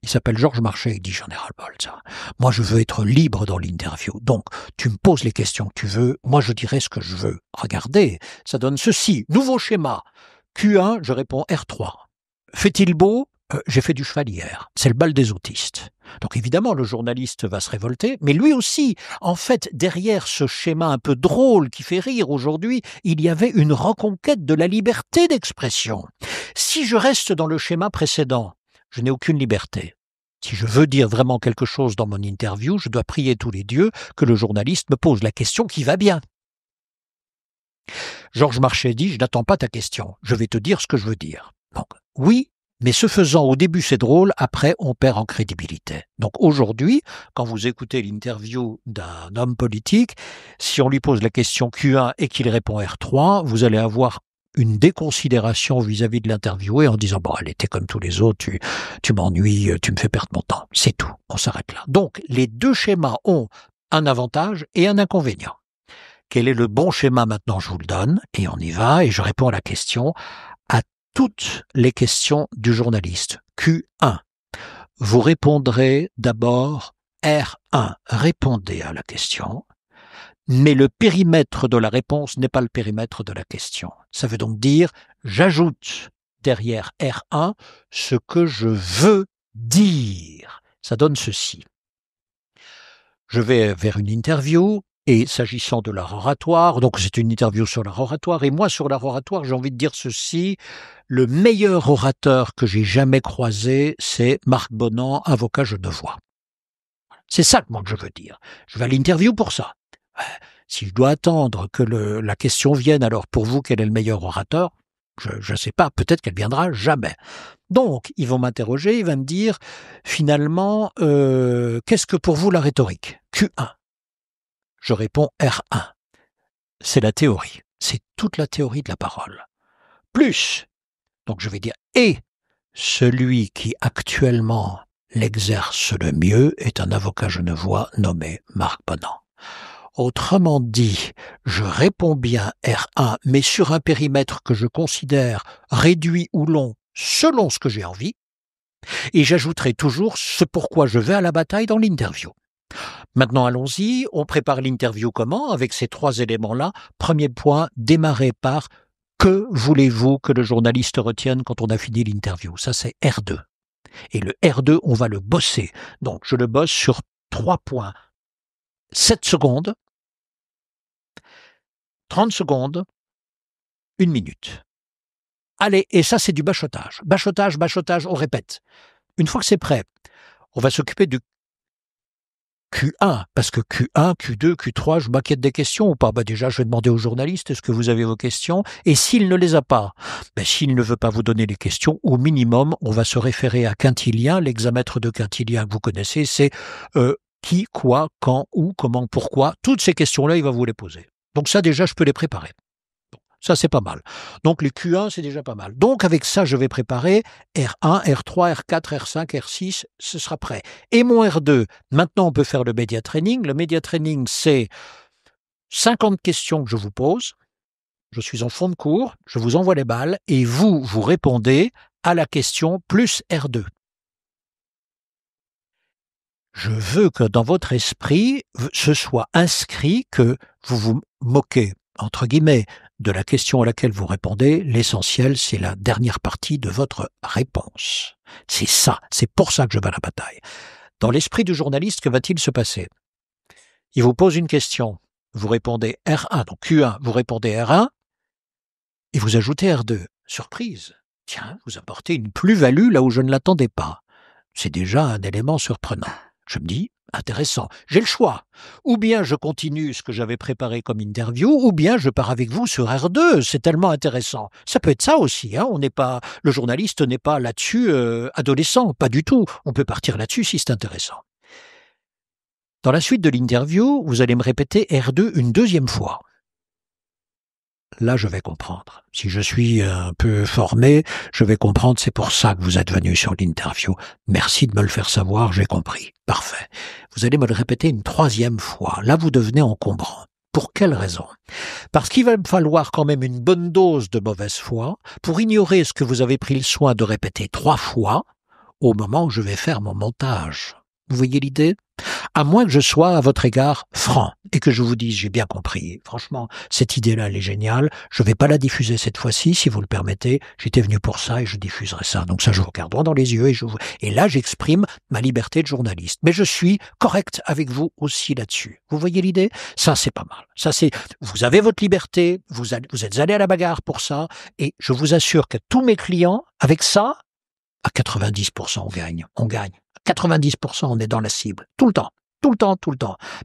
Il s'appelle Georges Marchais, il dit j'en ai ras-le-bol, ça. Moi, je veux être libre dans l'interview. Donc, tu me poses les questions que tu veux, moi je dirai ce que je veux. Regardez, ça donne ceci. Nouveau schéma. Q1, je réponds R3. Fait-il beau? J'ai fait du cheval hier. C'est le bal des autistes. Donc évidemment, le journaliste va se révolter, mais lui aussi, en fait, derrière ce schéma un peu drôle qui fait rire aujourd'hui, il y avait une reconquête de la liberté d'expression. Si je reste dans le schéma précédent, je n'ai aucune liberté. Si je veux dire vraiment quelque chose dans mon interview, je dois prier tous les dieux que le journaliste me pose la question qui va bien. Georges Marchais dit, je n'attends pas ta question, je vais te dire ce que je veux dire. Donc, oui, mais ce faisant, au début c'est drôle, après on perd en crédibilité. Donc aujourd'hui, quand vous écoutez l'interview d'un homme politique, si on lui pose la question Q1 et qu'il répond R3, vous allez avoir une déconsidération vis-à-vis de l'interviewé en disant « Bon, elle était comme tous les autres, tu m'ennuies, tu me fais perdre mon temps. » C'est tout, on s'arrête là. Donc les deux schémas ont un avantage et un inconvénient. Quel est le bon schéma maintenant? Je vous le donne, et on y va, et je réponds à la question, à toutes les questions du journaliste. Q1. Vous répondrez d'abord R1. Répondez à la question, mais le périmètre de la réponse n'est pas le périmètre de la question. Ça veut donc dire, j'ajoute derrière R1 ce que je veux dire. Ça donne ceci. Je vais vers une interview, et s'agissant de l'art oratoire, donc c'est une interview sur l'art oratoire, et moi sur l'art oratoire, j'ai envie de dire ceci, le meilleur orateur que j'ai jamais croisé, c'est Marc Bonan, avocat Genevois. C'est ça que moi que je veux dire. Je vais à l'interview pour ça. Si je dois attendre que la question vienne, alors pour vous, quel est le meilleur orateur? Je ne sais pas, peut-être qu'elle viendra jamais. Donc, ils vont m'interroger, ils vont me dire, finalement, qu'est-ce que pour vous la rhétorique? Q1. Je réponds R1. C'est la théorie. C'est toute la théorie de la parole. Plus, donc je vais dire, et celui qui actuellement l'exerce le mieux est un avocat genevois nommé Marc Bonan. Autrement dit, je réponds bien R1, mais sur un périmètre que je considère réduit ou long selon ce que j'ai envie, et j'ajouterai toujours ce pourquoi je vais à la bataille dans l'interview. Maintenant, allons-y, on prépare l'interview comment? Avec ces trois éléments-là. Premier point, démarrer par que voulez-vous que le journaliste retienne quand on a fini l'interview? Ça, c'est R2. Et le R2, on va le bosser. Donc, je le bosse sur 3 points. 7 secondes, 30 secondes, 1 minute. Allez, et ça, c'est du bachotage. Bachotage, bachotage, on répète. Une fois que c'est prêt, on va s'occuper du Q1, parce que Q1, Q2, Q3, je m'inquiète des questions ou pas? Déjà, je vais demander au journaliste, est-ce que vous avez vos questions? Et s'il ne les a pas, s'il ne veut pas vous donner les questions, au minimum, on va se référer à Quintilien, l'examètre de Quintilien que vous connaissez, c'est qui, quoi, quand, où, comment, pourquoi. Toutes ces questions-là, il va vous les poser. Donc ça, déjà, je peux les préparer. Ça, c'est pas mal. Donc, les Q1, c'est déjà pas mal. Donc, avec ça, je vais préparer R1, R3, R4, R5, R6, ce sera prêt. Et mon R2, maintenant, on peut faire le média training. Le média training, c'est 50 questions que je vous pose. Je suis en fond de cours, je vous envoie les balles et vous répondez à la question plus R2. Je veux que dans votre esprit, ce soit inscrit que vous vous moquez, entre guillemets, de la question à laquelle vous répondez. L'essentiel, c'est la dernière partie de votre réponse. C'est ça, c'est pour ça que je vais à la bataille. Dans l'esprit du journaliste, que va-t-il se passer? Il vous pose une question, vous répondez R1, donc Q1, vous répondez R1, et vous ajoutez R2. Surprise, tiens, vous apportez une plus-value là où je ne l'attendais pas. C'est déjà un élément surprenant. Je me dis, intéressant. J'ai le choix. Ou bien je continue ce que j'avais préparé comme interview, ou bien je pars avec vous sur R2. C'est tellement intéressant. Ça peut être ça aussi. Le journaliste n'est pas là-dessus adolescent, pas du tout. On peut partir là-dessus si c'est intéressant. Dans la suite de l'interview, vous allez me répéter R2 une deuxième fois. Là, je vais comprendre. Si je suis un peu formé, je vais comprendre, c'est pour ça que vous êtes venu sur l'interview. Merci de me le faire savoir, j'ai compris. Parfait. Vous allez me le répéter une troisième fois. Là, vous devenez encombrant. Pour quelle raison? Parce qu'il va me falloir quand même une bonne dose de mauvaise foi pour ignorer ce que vous avez pris le soin de répéter 3 fois au moment où je vais faire mon montage. Vous voyez l'idée? À moins que je sois à votre égard franc et que je vous dise j'ai bien compris. Franchement, cette idée-là, elle est géniale. Je vais pas la diffuser cette fois-ci, si vous le permettez. J'étais venu pour ça et je diffuserai ça. Donc ça, je vous regarde droit dans les yeux et là, j'exprime ma liberté de journaliste. Mais je suis correct avec vous aussi là-dessus. Vous voyez l'idée? Ça, c'est pas mal. Vous avez votre liberté, vous êtes allé à la bagarre pour ça et je vous assure que tous mes clients, avec ça, à 90%, on gagne. 90%, on est dans la cible. Tout le temps.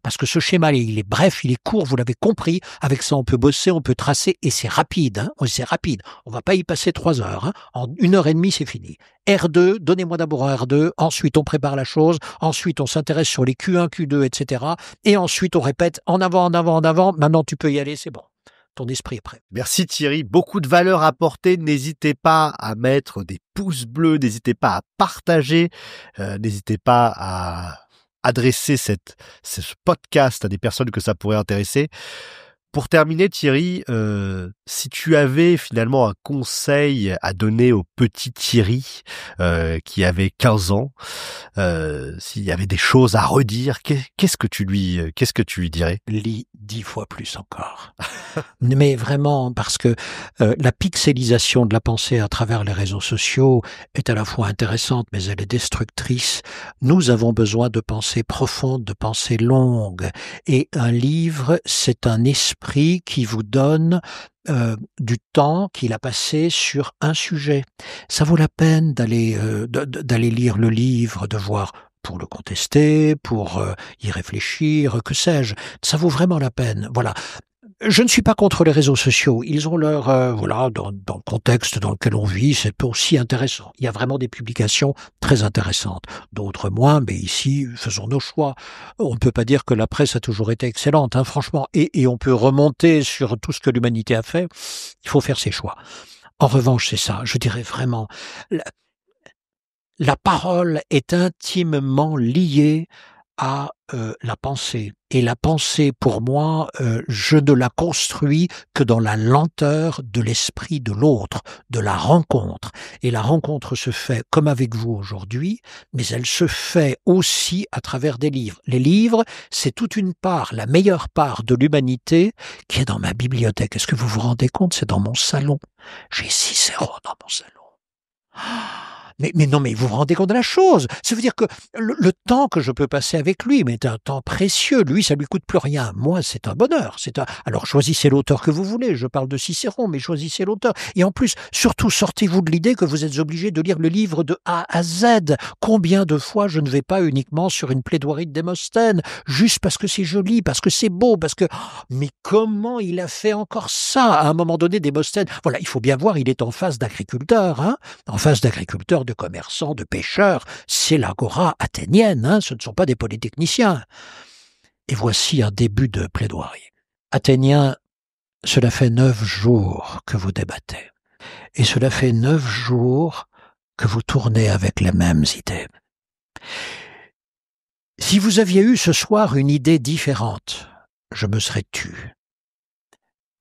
Parce que ce schéma, il est bref, il est court, vous l'avez compris. Avec ça, on peut bosser, on peut tracer et c'est rapide. C'est rapide. On va pas y passer 3 heures. En 1h30, c'est fini. R2, donnez-moi d'abord un R2. Ensuite, on prépare la chose. Ensuite, on s'intéresse sur les Q1, Q2, etc. Et ensuite, on répète en avant. Maintenant, tu peux y aller, c'est bon. Ton esprit est prêt. Merci Thierry, beaucoup de valeur apportée. N'hésitez pas à mettre des pouces bleus, n'hésitez pas à partager, n'hésitez pas à adresser ce podcast à des personnes que ça pourrait intéresser. Pour terminer, Thierry, si tu avais finalement un conseil à donner au petit Thierry qui avait 15 ans, s'il y avait des choses à redire, qu'est-ce que tu lui dirais? Lis 10 fois plus encore. Mais vraiment, parce que la pixelisation de la pensée à travers les réseaux sociaux est à la fois intéressante, mais elle est destructrice. Nous avons besoin de pensées profondes, de pensées longues. Et un livre, c'est un esprit qui vous donne du temps qu'il a passé sur un sujet. Ça vaut la peine d'aller lire le livre, de voir pour le contester, pour y réfléchir, que sais-je. Ça vaut vraiment la peine. Voilà. Je ne suis pas contre les réseaux sociaux. Ils ont leur dans le contexte dans lequel on vit, c'est aussi intéressant. Il y a vraiment des publications très intéressantes, d'autres moins, mais ici, faisons nos choix. On ne peut pas dire que la presse a toujours été excellente, franchement, et on peut remonter sur tout ce que l'humanité a fait. Il faut faire ses choix. En revanche, c'est ça, je dirais vraiment, la parole est intimement liée à la pensée. Et la pensée, pour moi, je ne la construis que dans la lenteur de l'esprit de l'autre, de la rencontre. Et la rencontre se fait comme avec vous aujourd'hui, mais elle se fait aussi à travers des livres. Les livres, c'est toute une part, la meilleure part de l'humanité qui est dans ma bibliothèque. Est-ce que vous vous rendez compte? C'est dans mon salon. J'ai Cicéron dans mon salon. Mais non, mais vous vous rendez compte de la chose. Ça veut dire que le temps que je peux passer avec lui, mais c'est un temps précieux. Lui, ça lui coûte plus rien. Moi, c'est un bonheur. Alors, choisissez l'auteur que vous voulez. Je parle de Cicéron, mais choisissez l'auteur. Et en plus, surtout, sortez-vous de l'idée que vous êtes obligé de lire le livre de A à Z. Combien de fois je ne vais pas uniquement sur une plaidoirie de Démosthène, juste parce que c'est joli, parce que c'est beau, parce que... Mais comment il a fait encore ça? À un moment donné, Démosthène, voilà, il faut bien voir, il est en face d'agriculteurs, en face d'agriculteurs, de commerçants, de pêcheurs. C'est l'agora athénienne, ce ne sont pas des polytechniciens. Et voici un début de plaidoirie. Athéniens, cela fait 9 jours que vous débattez. Et cela fait 9 jours que vous tournez avec les mêmes idées. Si vous aviez eu ce soir une idée différente, je me serais tu.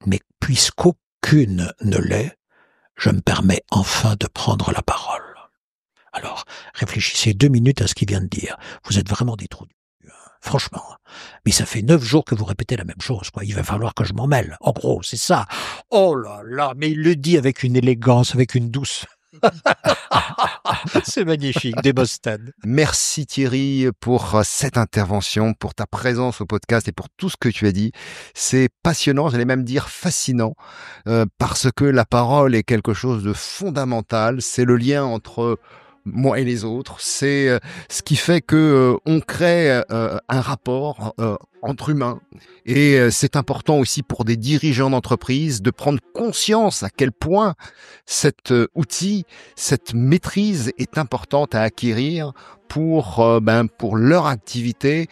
Mais puisqu'aucune ne l'est, je me permets enfin de prendre la parole. Alors, réfléchissez 2 minutes à ce qu'il vient de dire. Vous êtes vraiment des trous du cul, franchement. Mais ça fait 9 jours que vous répétez la même chose, quoi. Il va falloir que je m'en mêle. En gros, c'est ça. Oh là là, mais il le dit avec une élégance, avec une douce. C'est magnifique, Démosthène. Merci Thierry pour cette intervention, pour ta présence au podcast et pour tout ce que tu as dit. C'est passionnant, j'allais même dire fascinant, parce que la parole est quelque chose de fondamental. C'est le lien entre moi et les autres. C'est ce qui fait que on crée un rapport entre humains. Et c'est important aussi pour des dirigeants d'entreprise de prendre conscience à quel point cet outil, cette maîtrise est importante à acquérir pour leur activité,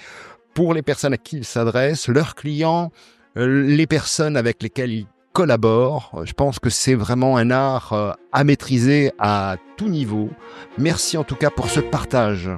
pour les personnes à qui ils s'adressent, leurs clients, les personnes avec lesquelles ils collaborent. Je pense que c'est vraiment un art à maîtriser à tout niveau. Merci en tout cas pour ce partage.